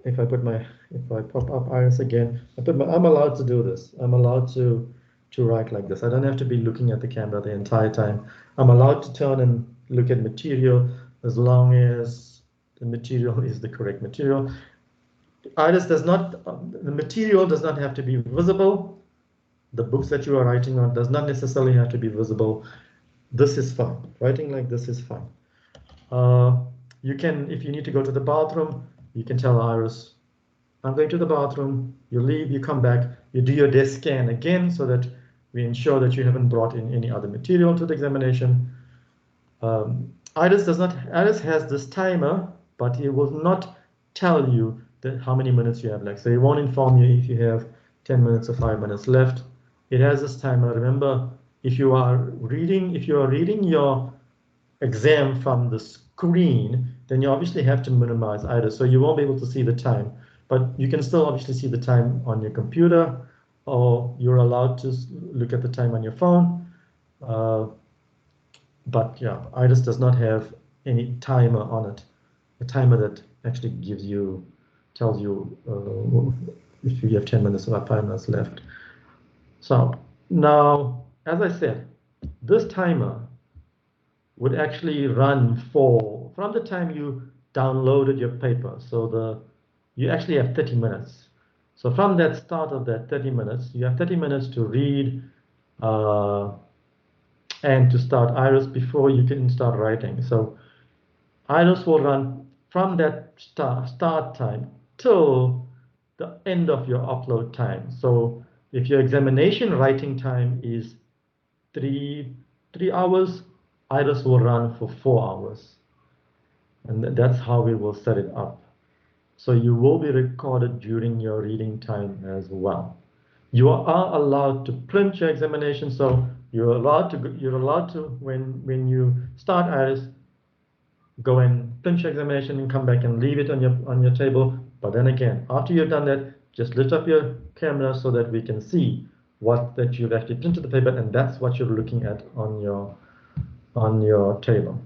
if I put my if I pop up Iris again, I'm allowed to do this. I'm allowed to write like this. I don't have to be looking at the camera the entire time. I'm allowed to turn and look at material as long as the material is the correct material. Iris does not, the material does not have to be visible. The books that you are writing on does not necessarily have to be visible. This is fine. Writing like this is fine. You can, if you need to go to the bathroom, you can tell Iris, I'm going to the bathroom. You leave, you come back, you do your desk scan again so that we ensure that you haven't brought in any other material to the examination. Iris has this timer, but he will not tell you how many minutes you have left. So he won't inform you if you have 10 minutes or 5 minutes left. It has this timer. Remember, if you are reading your exam from the screen, then you obviously have to minimize Iris. So you won't be able to see the time, but you can still obviously see the time on your computer, or you're allowed to look at the time on your phone. But yeah, Iris does not have any timer on it. A timer that actually tells you if you have 10 minutes or 5 minutes left. So now, as I said, this timer would actually run from the time you downloaded your paper. So you actually have 30 minutes. So from that start of that 30 minutes, you have 30 minutes to read and to start Iris before you can start writing. So Iris will run from that start time till the end of your upload time. So if your examination writing time is three hours, Iris will run for 4 hours. And that's how we will set it up. So you will be recorded during your reading time as well. You are allowed to print your examination. So you're allowed to when you start Iris, go and print your examination and come back and leave it on your table. But then again, after you've done that, just lift up your camera so that we can see that you've actually printed the paper, and that's what you're looking at on your table.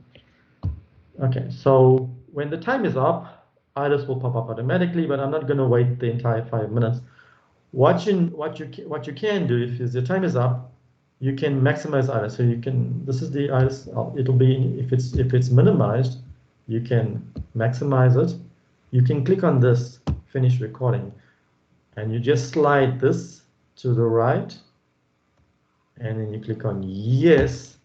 Okay, so when the time is up, Iris will pop up automatically, but I'm not going to wait the entire 5 minutes. What you can do if the time is up, you can maximize Iris. So this is the Iris. It'll be if it's minimized, you can maximize it. You can click on this finish recording, and you just slide this to the right, and then you click on yes,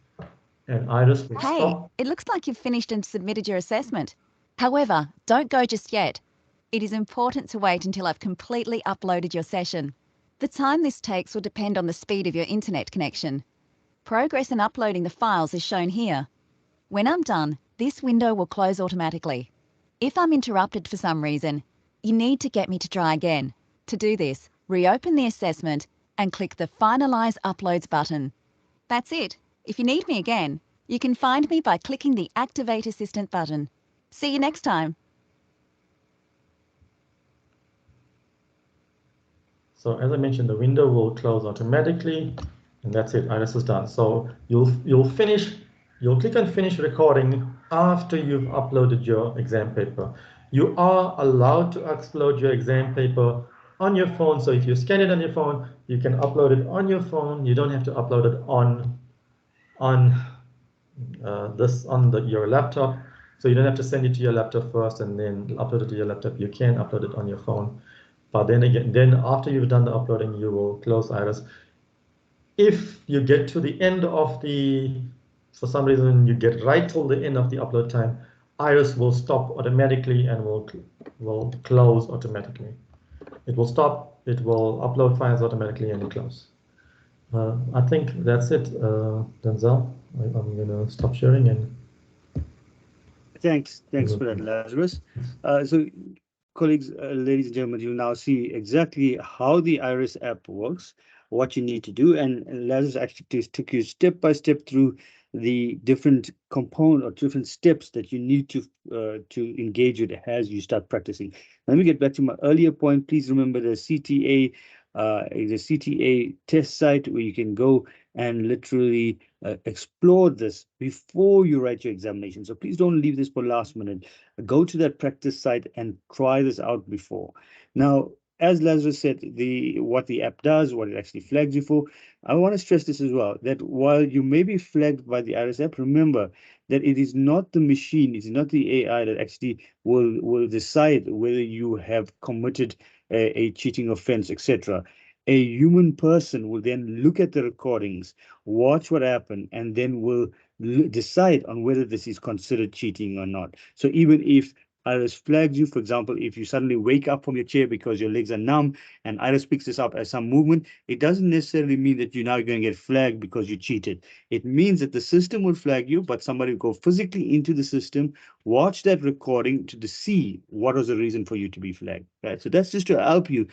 and Iris will stop. It looks like you've finished and submitted your assessment. However, don't go just yet. It is important to wait until I've completely uploaded your session. The time this takes will depend on the speed of your internet connection. Progress in uploading the files is shown here. When I'm done, this window will close automatically. If I'm interrupted for some reason, you need to get me to try again. To do this, reopen the assessment and click the Finalize Uploads button. That's it. If you need me again, you can find me by clicking the Activate Assistant button. See you next time. So as I mentioned, the window will close automatically, and that's it. Iris is done. So you'll click on Finish Recording after you've uploaded your exam paper. You are allowed to upload your exam paper on your phone. So if you scan it on your phone, you can upload it on your phone. You don't have to upload it on your laptop. So you don't have to send it to your laptop first and then upload it to your laptop. You can upload it on your phone. But then after you've done the uploading, you will close Iris. If you get to the end of for some reason you get right till the end of the upload time, Iris will stop automatically and will close automatically. It will stop, it will upload files automatically and close. I think that's it, Denzel. I'm going to stop sharing and. Thanks for that, Lazarus. So colleagues, ladies and gentlemen, you'll now see exactly how the Iris app works, what you need to do, and Lazarus actually took you step by step through the different component or different steps that you need to engage with as you start practicing. Let me get back to my earlier point. Please remember the CTA is a CTA test site where you can go and literally explore this before you write your examination. So please don't leave this for last minute. Go to that practice site and try this out before. Now, as Lazarus said, what the app does, what it actually flags you for, I want to stress this as well, that while you may be flagged by the IRIS app, remember that it is not the machine, it is not the AI that actually will decide whether you have committed a cheating offense, etc. A human person will then look at the recordings, watch what happened, and then will decide on whether this is considered cheating or not. So even if Iris flags you, for example, if you suddenly wake up from your chair because your legs are numb and Iris picks this up as some movement, it doesn't necessarily mean that you're now going to get flagged because you cheated. It means that the system will flag you, but somebody will go physically into the system, watch that recording to see what was the reason for you to be flagged. Right? So that's just to help you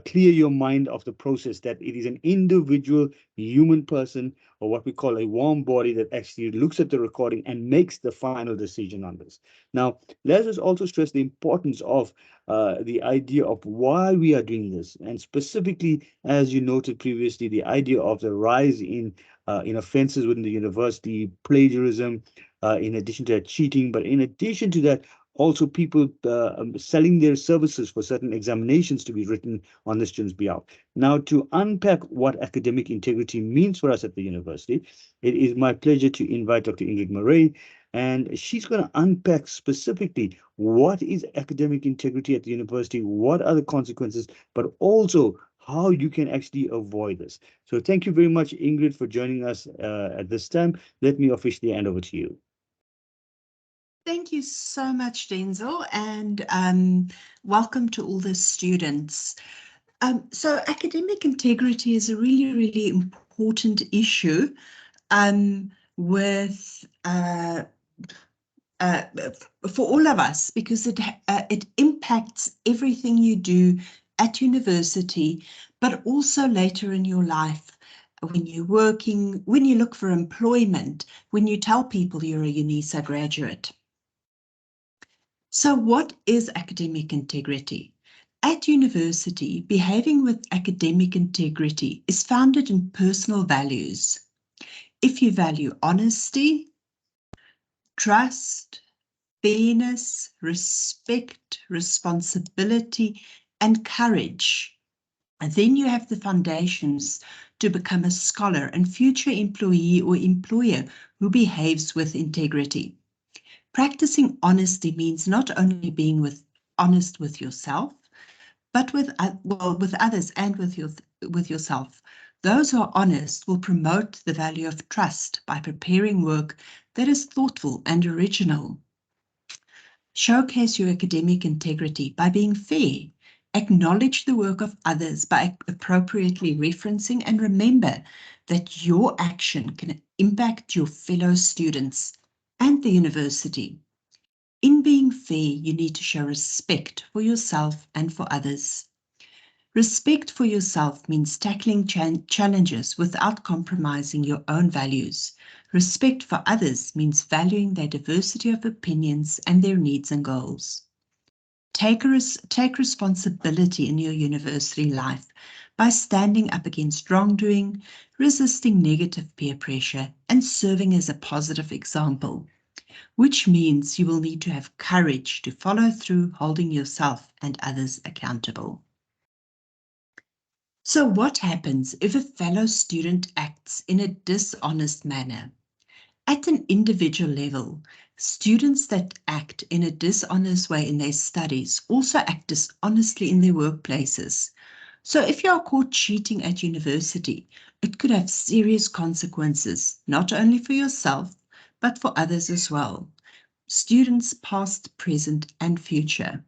clear your mind of the process, that it is an individual human person, or what we call a warm body, that actually looks at the recording and makes the final decision on this. Now, let us also stress the importance of the idea of why we are doing this, and specifically, as you noted previously, the idea of the rise in offenses within the university, plagiarism, in addition to that, cheating, but in addition to that, also people selling their services for certain examinations to be written on the student's behalf. Now, to unpack what academic integrity means for us at the university, it is my pleasure to invite Dr. Ingrid Murray, and she's going to unpack specifically what is academic integrity at the university, what are the consequences, but also how you can actually avoid this. So thank you very much, Ingrid, for joining us at this time. Let me officially hand over to you. Thank you so much, Denzel, and welcome to all the students. So academic integrity is a really, really important issue for all of us, because it impacts everything you do at university, but also later in your life, when you're working, when you look for employment, when you tell people you're a UNISA graduate. So what is academic integrity? At university, behaving with academic integrity is founded in personal values. If you value honesty, trust, fairness, respect, responsibility, and courage, then you have the foundations to become a scholar and future employee or employer who behaves with integrity. Practicing honesty means not only being honest with yourself, but with others and with yourself. Those who are honest will promote the value of trust by preparing work that is thoughtful and original. Showcase your academic integrity by being fair. Acknowledge the work of others by appropriately referencing, and remember that your action can impact your fellow students and the university. In being fair, you need to show respect for yourself and for others. Respect for yourself means tackling challenges without compromising your own values. Respect for others means valuing their diversity of opinions and their needs and goals. Take responsibility in your university life by standing up against wrongdoing, resisting negative peer pressure, and serving as a positive example, which means you will need to have courage to follow through, holding yourself and others accountable. So what happens if a fellow student acts in a dishonest manner? At an individual level, students that act in a dishonest way in their studies also act dishonestly in their workplaces. So if you are caught cheating at university, it could have serious consequences, not only for yourself, but for others as well. Students past, present, and future.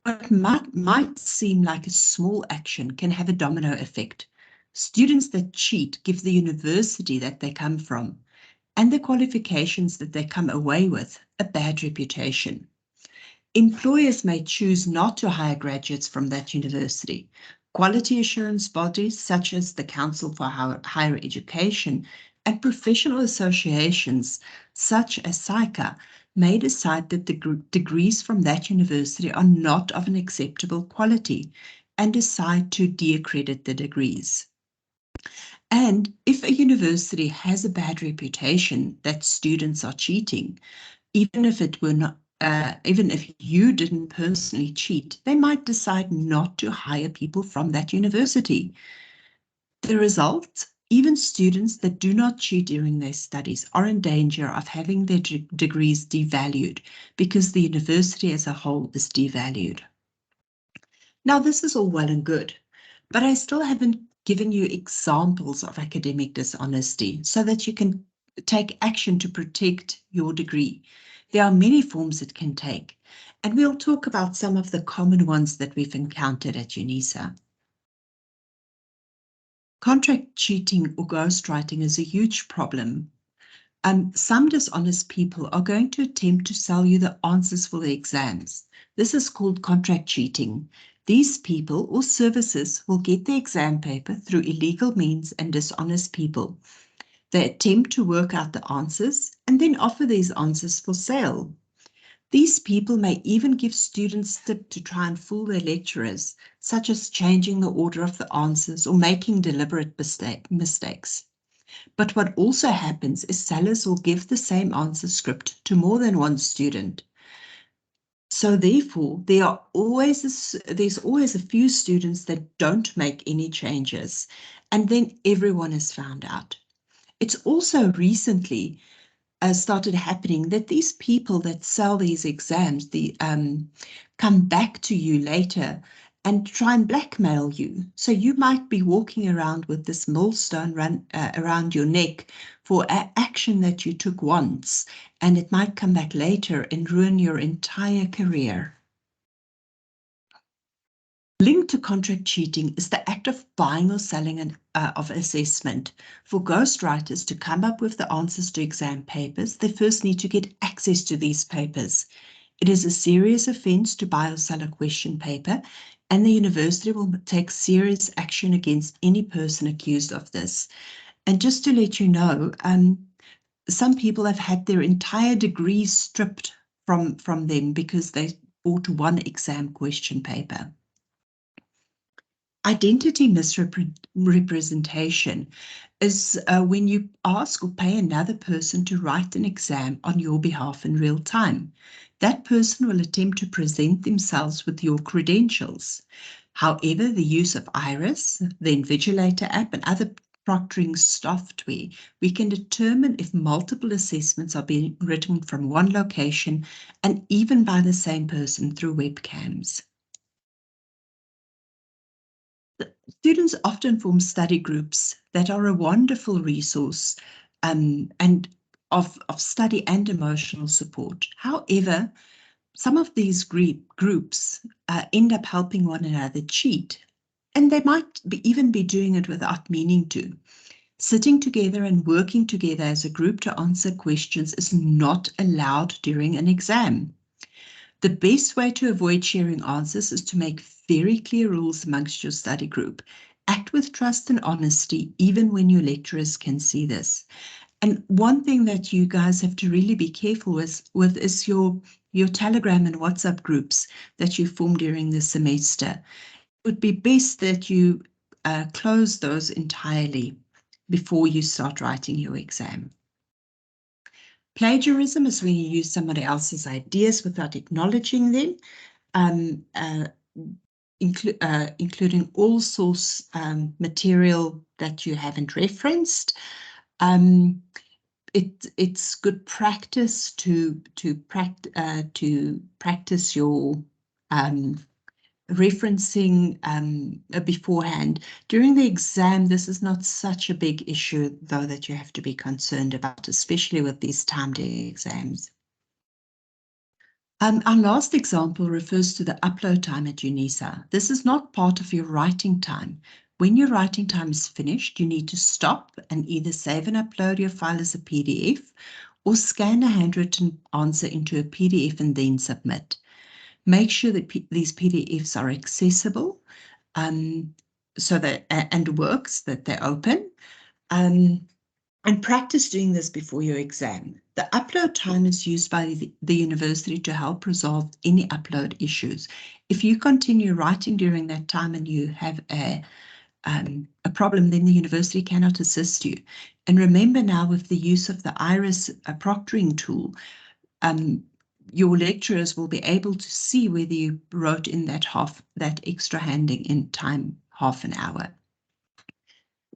What might seem like a small action can have a domino effect. Students that cheat give the university that they come from and the qualifications that they come away with a bad reputation. Employers may choose not to hire graduates from that university. Quality assurance bodies such as the Council for Higher Education and professional associations such as CTA may decide that the degrees from that university are not of an acceptable quality and decide to de-accredit the degrees. And if a university has a bad reputation that students are cheating, even if it were not, even if you didn't personally cheat, they might decide not to hire people from that university. The result, even students that do not cheat during their studies are in danger of having their degrees devalued because the university as a whole is devalued. Now, this is all well and good, but I still haven't given you examples of academic dishonesty so that you can take action to protect your degree. There are many forms it can take, and we'll talk about some of the common ones that we've encountered at UNISA. Contract cheating or ghostwriting is a huge problem. Some dishonest people are going to attempt to sell you the answers for the exams. This is called contract cheating. These people or services will get the exam paper through illegal means and dishonest people. They attempt to work out the answers and then offer these answers for sale. These people may even give students tips to try and fool their lecturers, such as changing the order of the answers or making deliberate mistakes. But what also happens is sellers will give the same answer script to more than one student. So therefore, there's always a few students that don't make any changes, and then everyone is found out. It's also recently started happening that these people that sell these exams, come back to you later and try and blackmail you. So you might be walking around with this millstone around your neck for action that you took once, and it might come back later and ruin your entire career. Linked to contract cheating is the act of buying or selling of assessment. For ghostwriters to come up with the answers to exam papers, they first need to get access to these papers. It is a serious offence to buy or sell a question paper, and the university will take serious action against any person accused of this. And just to let you know, some people have had their entire degrees stripped from them because they bought one exam question paper. Identity misrepresentation is when you ask or pay another person to write an exam on your behalf in real time. That person will attempt to present themselves with your credentials. However, the use of IRIS, the Invigilator app, and other proctoring software, we can determine if multiple assessments are being written from one location and even by the same person through webcams. Students often form study groups that are a wonderful resource and of study and emotional support. However, some of these groups end up helping one another cheat, and they might even be doing it without meaning to. Sitting together and working together as a group to answer questions is not allowed during an exam. The best way to avoid sharing answers is to make very clear rules amongst your study group. Act with trust and honesty, even when your lecturers can see this. And one thing that you guys have to really be careful with is your Telegram and WhatsApp groups that you form during the semester. It would be best that you close those entirely before you start writing your exam. Plagiarism is when you use somebody else's ideas without acknowledging them, including all source material that you haven't referenced. It's good practice to practice your referencing beforehand. During the exam, this is not such a big issue, though, that you have to be concerned about, especially with these timed exams. Our last example refers to the upload time at UNISA. This is not part of your writing time. When your writing time is finished, you need to stop and either save and upload your file as a PDF or scan a handwritten answer into a PDF and then submit. Make sure that these PDFs are accessible so that and works, that they're open. And practice doing this before your exam. The upload time is used by the university to help resolve any upload issues. If you continue writing during that time and you have a problem, then the university cannot assist you. And remember now, with the use of the IRIS proctoring tool, your lecturers will be able to see whether you wrote in that extra handing in time, half an hour.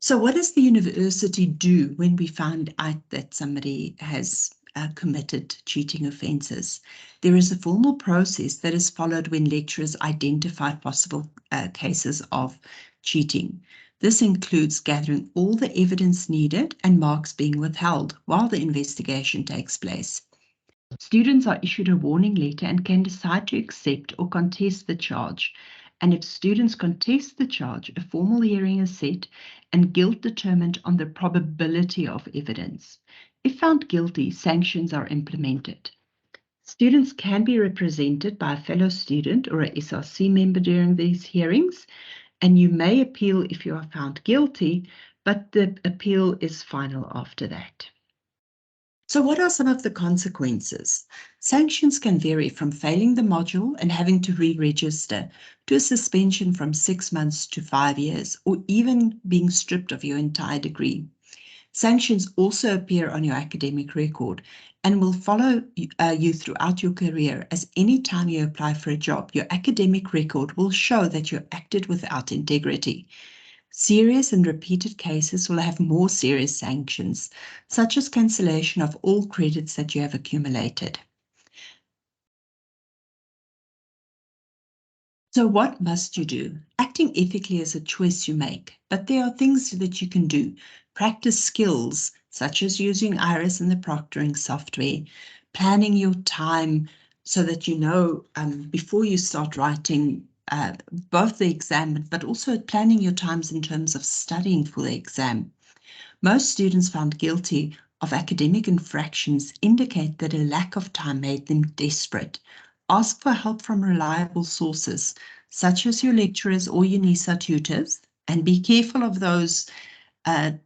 So what does the university do when we find out that somebody has committed cheating offences? There is a formal process that is followed when lecturers identify possible cases of cheating. This includes gathering all the evidence needed and marks being withheld while the investigation takes place. Students are issued a warning letter and can decide to accept or contest the charge. And if students contest the charge, a formal hearing is set and guilt determined on the probability of evidence. If found guilty, sanctions are implemented. Students can be represented by a fellow student or a SRC member during these hearings, and you may appeal if you are found guilty, but the appeal is final after that. So what are some of the consequences? Sanctions can vary from failing the module and having to re-register to a suspension from 6 months to 5 years, or even being stripped of your entire degree. Sanctions also appear on your academic record and will follow you throughout your career, as any time you apply for a job, your academic record will show that you acted without integrity. Serious and repeated cases will have more serious sanctions, such as cancellation of all credits that you have accumulated. So what must you do? Acting ethically is a choice you make, but there are things that you can do. Practice skills, such as using IRIS and the proctoring software, planning your time so that you know before you start writing both the exam, but also planning your times in terms of studying for the exam. Most students found guilty of academic infractions indicate that a lack of time made them desperate. Ask for help from reliable sources, such as your lecturers or UNISA tutors, and be careful of those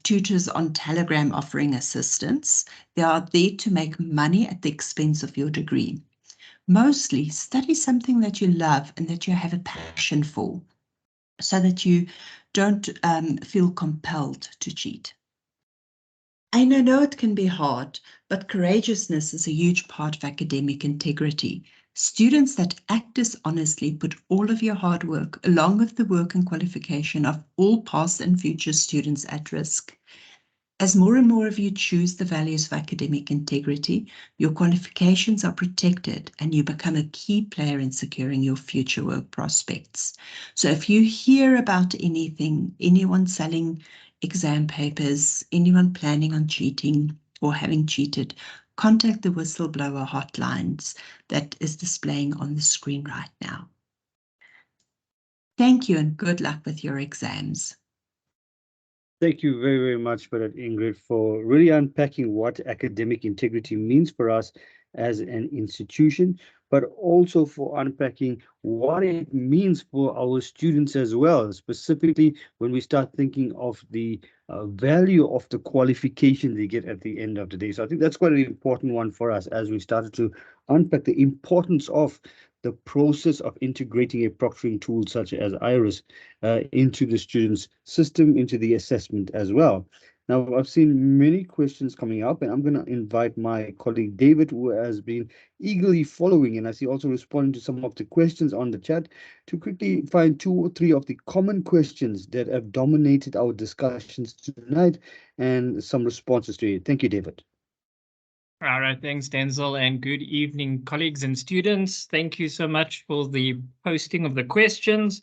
tutors on Telegram offering assistance. They are there to make money at the expense of your degree. Mostly, study something that you love and that you have a passion for, so that you don't feel compelled to cheat. I know it can be hard, but courageousness is a huge part of academic integrity. Students that act dishonestly put all of your hard work, along with the work and qualification of all past and future students, at risk. As more and more of you choose the values of academic integrity, your qualifications are protected and you become a key player in securing your future work prospects. So if you hear about anything, anyone selling exam papers, anyone planning on cheating or having cheated, contact the whistleblower hotlines that is displaying on the screen right now. Thank you and good luck with your exams. Thank you very, very much for that, Ingrid, for really unpacking what academic integrity means for us as an institution, but also for unpacking what it means for our students as well, specifically when we start thinking of the value of the qualification they get at the end of the day. So I think that's quite an important one for us as we started to unpack the importance of the process of integrating a proctoring tool such as IRIS into the students' system, into the assessment as well. Now, I've seen many questions coming up, and I'm going to invite my colleague David, who has been eagerly following, and I see also responding to some of the questions on the chat, to quickly find 2 or 3 of the common questions that have dominated our discussions tonight and some responses to it. Thank you, David. All right, thanks, Denzel, and good evening, colleagues and students. Thank you so much for the posting of the questions.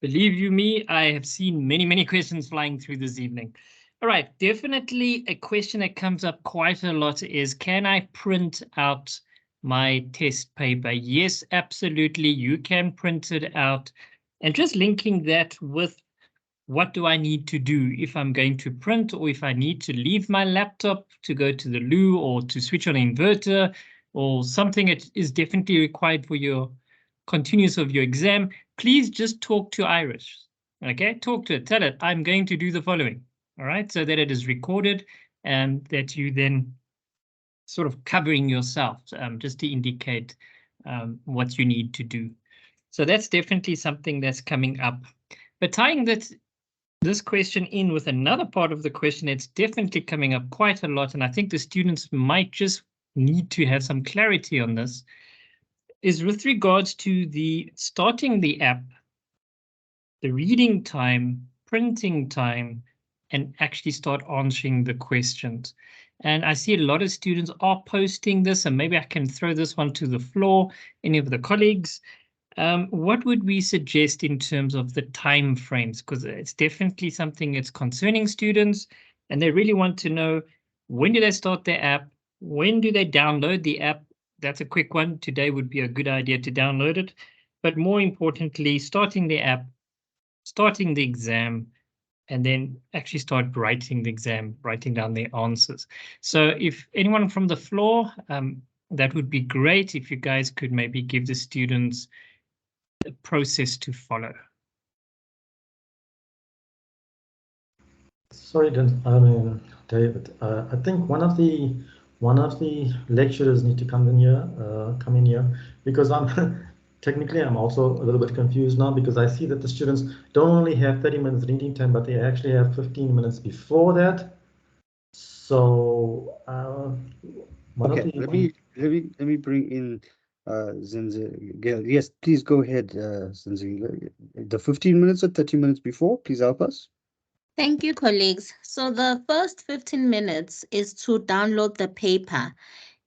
Believe you me, I have seen many questions flying through this evening. All right, definitely a question that comes up quite a lot is, can I print out my test paper? Yes, absolutely, you can print it out. And just linking that with what do I need to do if I'm going to print, or if I need to leave my laptop to go to the loo or to switch on an inverter or something that is definitely required for your continuous of your exam, please just talk to IRIS. Okay, talk to it, tell it, I'm going to do the following. All right, so that it is recorded and that you then sort of covering yourself just to indicate what you need to do. So that's definitely something that's coming up. But tying this question in with another part of the question, it's definitely coming up quite a lot. And I think the students might just need to have some clarity on this, is with regards to the starting the app, the reading time, printing time, and actually start answering the questions. And I see a lot of students are posting this, and maybe I can throw this one to the floor, any of the colleagues. What would we suggest in terms of the time frames? Because it's definitely something that's concerning students, and they really want to know, when do they start their app? When do they download the app? That's a quick one. Today would be a good idea to download it. But more importantly, starting the app, starting the exam, and then actually start writing the exam, writing down the answers. So if anyone from the floor, that would be great if you guys could maybe give the students a process to follow. Sorry, David. I think one of the lecturers need to come in here, because technically I'm also a little bit confused now, because I see that the students don't only have 30 minutes reading time, but they actually have 15 minutes before that. So okay, let me bring in Zinzi. Yes, please go ahead, Zinzi. The 15 minutes or 30 minutes before, please help us. Thank you, colleagues. So the first 15 minutes is to download the paper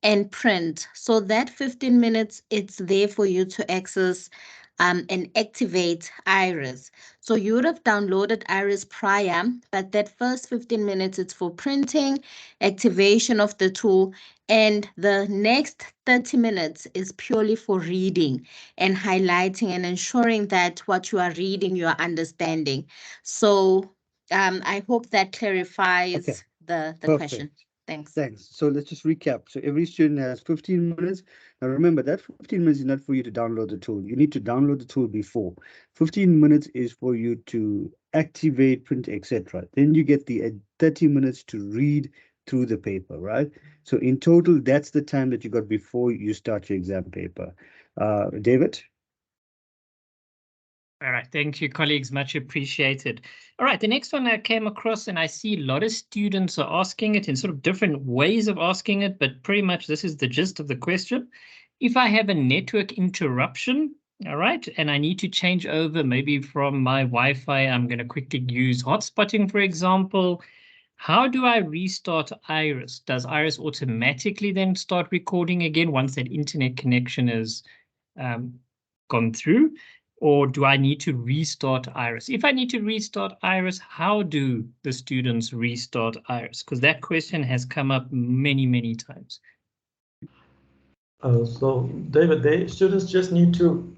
and print. So that 15 minutes, it's there for you to access and activate Iris. So you would have downloaded Iris prior, but that first 15 minutes, it's for printing, activation of the tool, and the next 30 minutes is purely for reading and highlighting and ensuring that what you are reading, you are understanding. So I hope that clarifies the question. Thanks. Thanks. So let's just recap. So every student has 15 minutes. Now remember, that 15 minutes is not for you to download the tool. You need to download the tool before. 15 minutes is for you to activate, print, etc. Then you get the 30 minutes to read through the paper, right? So in total, that's the time that you got before you start your exam paper. David? All right, thank you, colleagues, much appreciated. All right, the next one I came across, and I see a lot of students are asking it in sort of different ways of asking it, but pretty much this is the gist of the question. If I have a network interruption, all right, and I need to change over maybe from my Wi-Fi, I'm going to quickly use hotspotting, for example. How do I restart Iris? Does Iris automatically then start recording again once that internet connection is gone through? Or do I need to restart Iris? If I need to restart Iris, how do the students restart Iris? Because that question has come up many, many times. So David, students just need to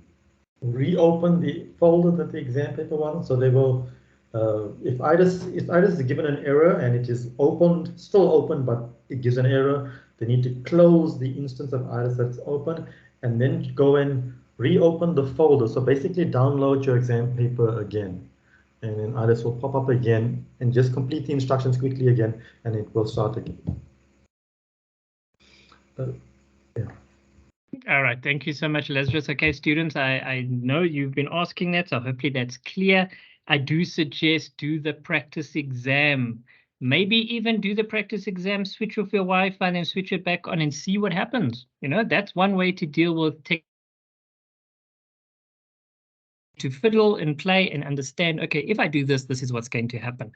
reopen the folder that the exam paper was. So they will, if Iris is given an error and it is opened, still open, but it gives an error, they need to close the instance of Iris that's open and then go and reopen the folder. So basically download your exam paper again, and then Iris will pop up again, and just complete the instructions quickly again, and it will start again. Yeah. All right, thank you so much, Lazarus. Okay, students, I know you've been asking that, so hopefully that's clear. I do suggest do the practice exam. Maybe even do the practice exam, switch off your Wi-Fi and then switch it back on and see what happens. You know, that's one way to deal with to fiddle and play and understand, okay, if I do this, this is what's going to happen.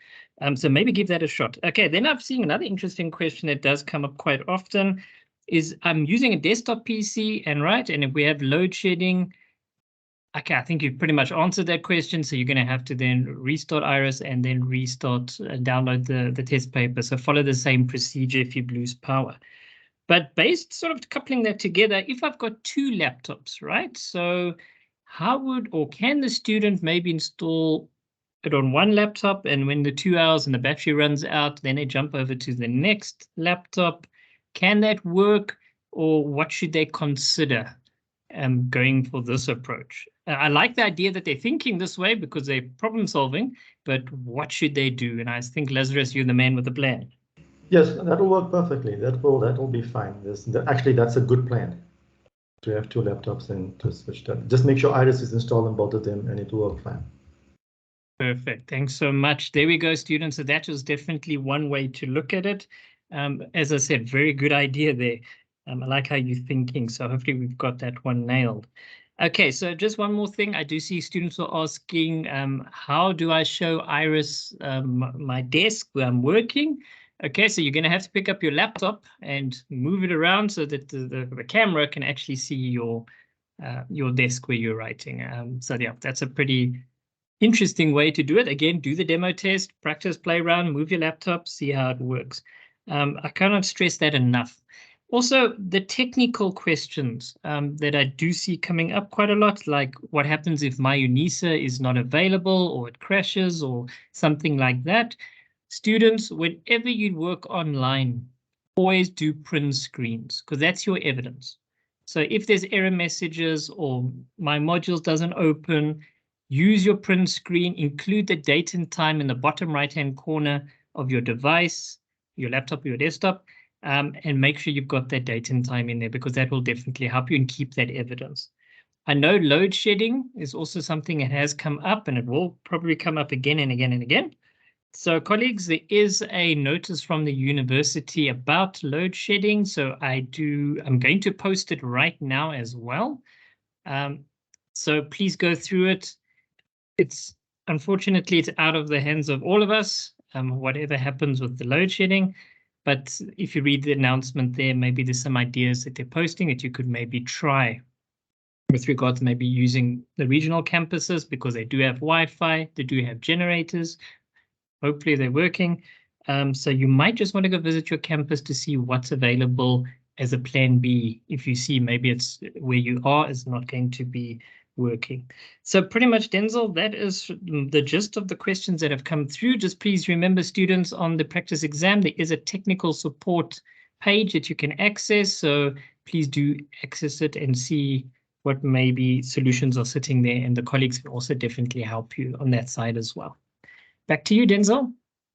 So maybe give that a shot. Okay, then I've seen another interesting question that does come up quite often is I'm using a desktop PC and if we have load shedding, okay, I think you've pretty much answered that question. So you're going to have to then restart Iris and then restart, download the test paper. So follow the same procedure if you lose power. But based sort of coupling that together, if I've got two laptops, right? So how would or can the student maybe install it on one laptop, and when the 2 hours and the battery runs out, then they jump over to the next laptop? Can that work, or what should they consider going for this approach? I like the idea that they're thinking this way because they're problem solving, but what should they do? And I think, Lazarus, you're the man with the plan. Yes, that'll work perfectly. That will be fine. Actually, that's a good plan. to have 2 laptops and to switch that. Just make sure Iris is installed on both of them and it will work fine. Perfect. Thanks so much. There we go, students. So that was definitely one way to look at it. As I said, very good idea there. I like how you're thinking. So hopefully we've got that one nailed. Okay, so just one more thing. I do see students are asking, how do I show Iris my desk where I'm working? Okay, so you're going to have to pick up your laptop and move it around so that the camera can actually see your desk where you're writing. So yeah, that's a pretty interesting way to do it. Again, do the demo test, practice, play around, move your laptop, see how it works. I cannot stress that enough. Also, the technical questions that I do see coming up quite a lot, like what happens if my UNISA is not available or it crashes or something like that. Students, whenever you work online, always do print screens because that's your evidence. So if there's error messages or my modules doesn't open, use your print screen, include the date and time in the bottom right-hand corner of your device, your laptop or your desktop, and make sure you've got that date and time in there because that will definitely help you and keep that evidence. I know load shedding is also something that has come up and it will probably come up again and again and again. So colleagues, there is a notice from the university about load shedding. So I'm going to post it right now as well. So please go through it. Unfortunately, it's out of the hands of all of us, whatever happens with the load shedding. But if you read the announcement there, maybe there's some ideas that they're posting that you could maybe try with regards to maybe using the regional campuses because they do have Wi-Fi, they do have generators. Hopefully they're working. So you might just want to go visit your campus to see what's available as a plan B if you see maybe it's where you are is not going to be working. So pretty much, Denzel, that is the gist of the questions that have come through. Just please remember, students, on the practice exam, there is a technical support page that you can access. So please do access it and see what maybe solutions are sitting there, and the colleagues can also definitely help you on that side as well. Back to you, Denzel.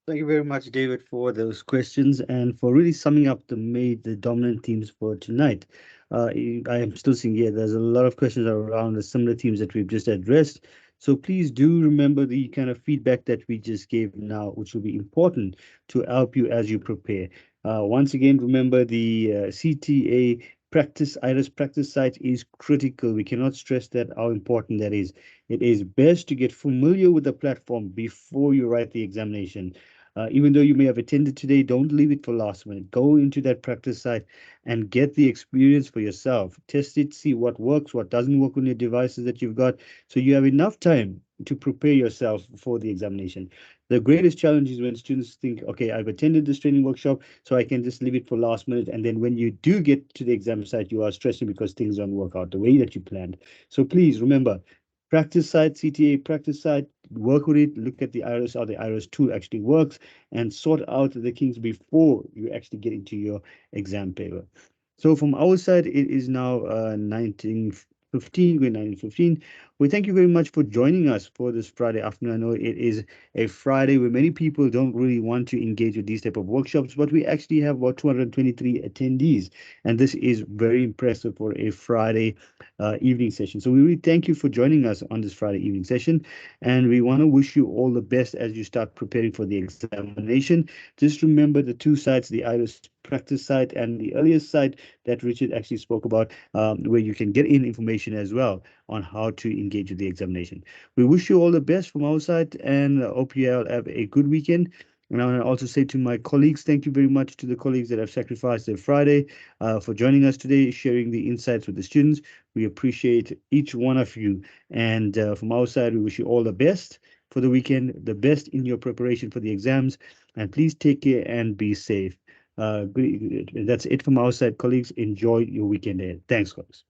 Thank you very much, David, for those questions and for really summing up the dominant themes for tonight. I am still seeing, there's a lot of questions around the similar themes that we've just addressed. So please do remember the kind of feedback that we just gave now, which will be important to help you as you prepare. Once again, remember the CTA Iris practice site is critical. We cannot stress that how important that is. It is best to get familiar with the platform before you write the examination. Even though you may have attended today, don't leave it for last minute. Go into that practice site and get the experience for yourself. Test it, see what works, what doesn't work on your devices that you've got, so you have enough time to prepare yourself for the examination. The greatest challenge is when students think, okay, I've attended this training workshop, so I can just leave it for last minute. And then when you do get to the exam site, you are stressing because things don't work out the way that you planned. So please remember, practice site, CTA practice site, work with it, look at the Iris, how the Iris tool actually works, and sort out the kinks before you actually get into your exam paper. So from our side, it is now 19:15, we're 19:15. We thank you very much for joining us for this Friday afternoon. I know it is a Friday where many people don't really want to engage with these type of workshops, but we actually have about 223 attendees, and this is very impressive for a Friday evening session. So we really thank you for joining us on this Friday evening session, and we want to wish you all the best as you start preparing for the examination. Just remember the two sites, the Iris practice site and the earliest site that Richard actually spoke about, where you can get in information as well on how to engage with the examination. We wish you all the best from our side and hope you all have a good weekend. And I want to also say to my colleagues, thank you very much to the colleagues that have sacrificed their Friday for joining us today, sharing the insights with the students. We appreciate each one of you. And from our side, we wish you all the best for the weekend, the best in your preparation for the exams. And please take care and be safe. That's it from our side, colleagues. Enjoy your weekend ahead. Thanks, colleagues.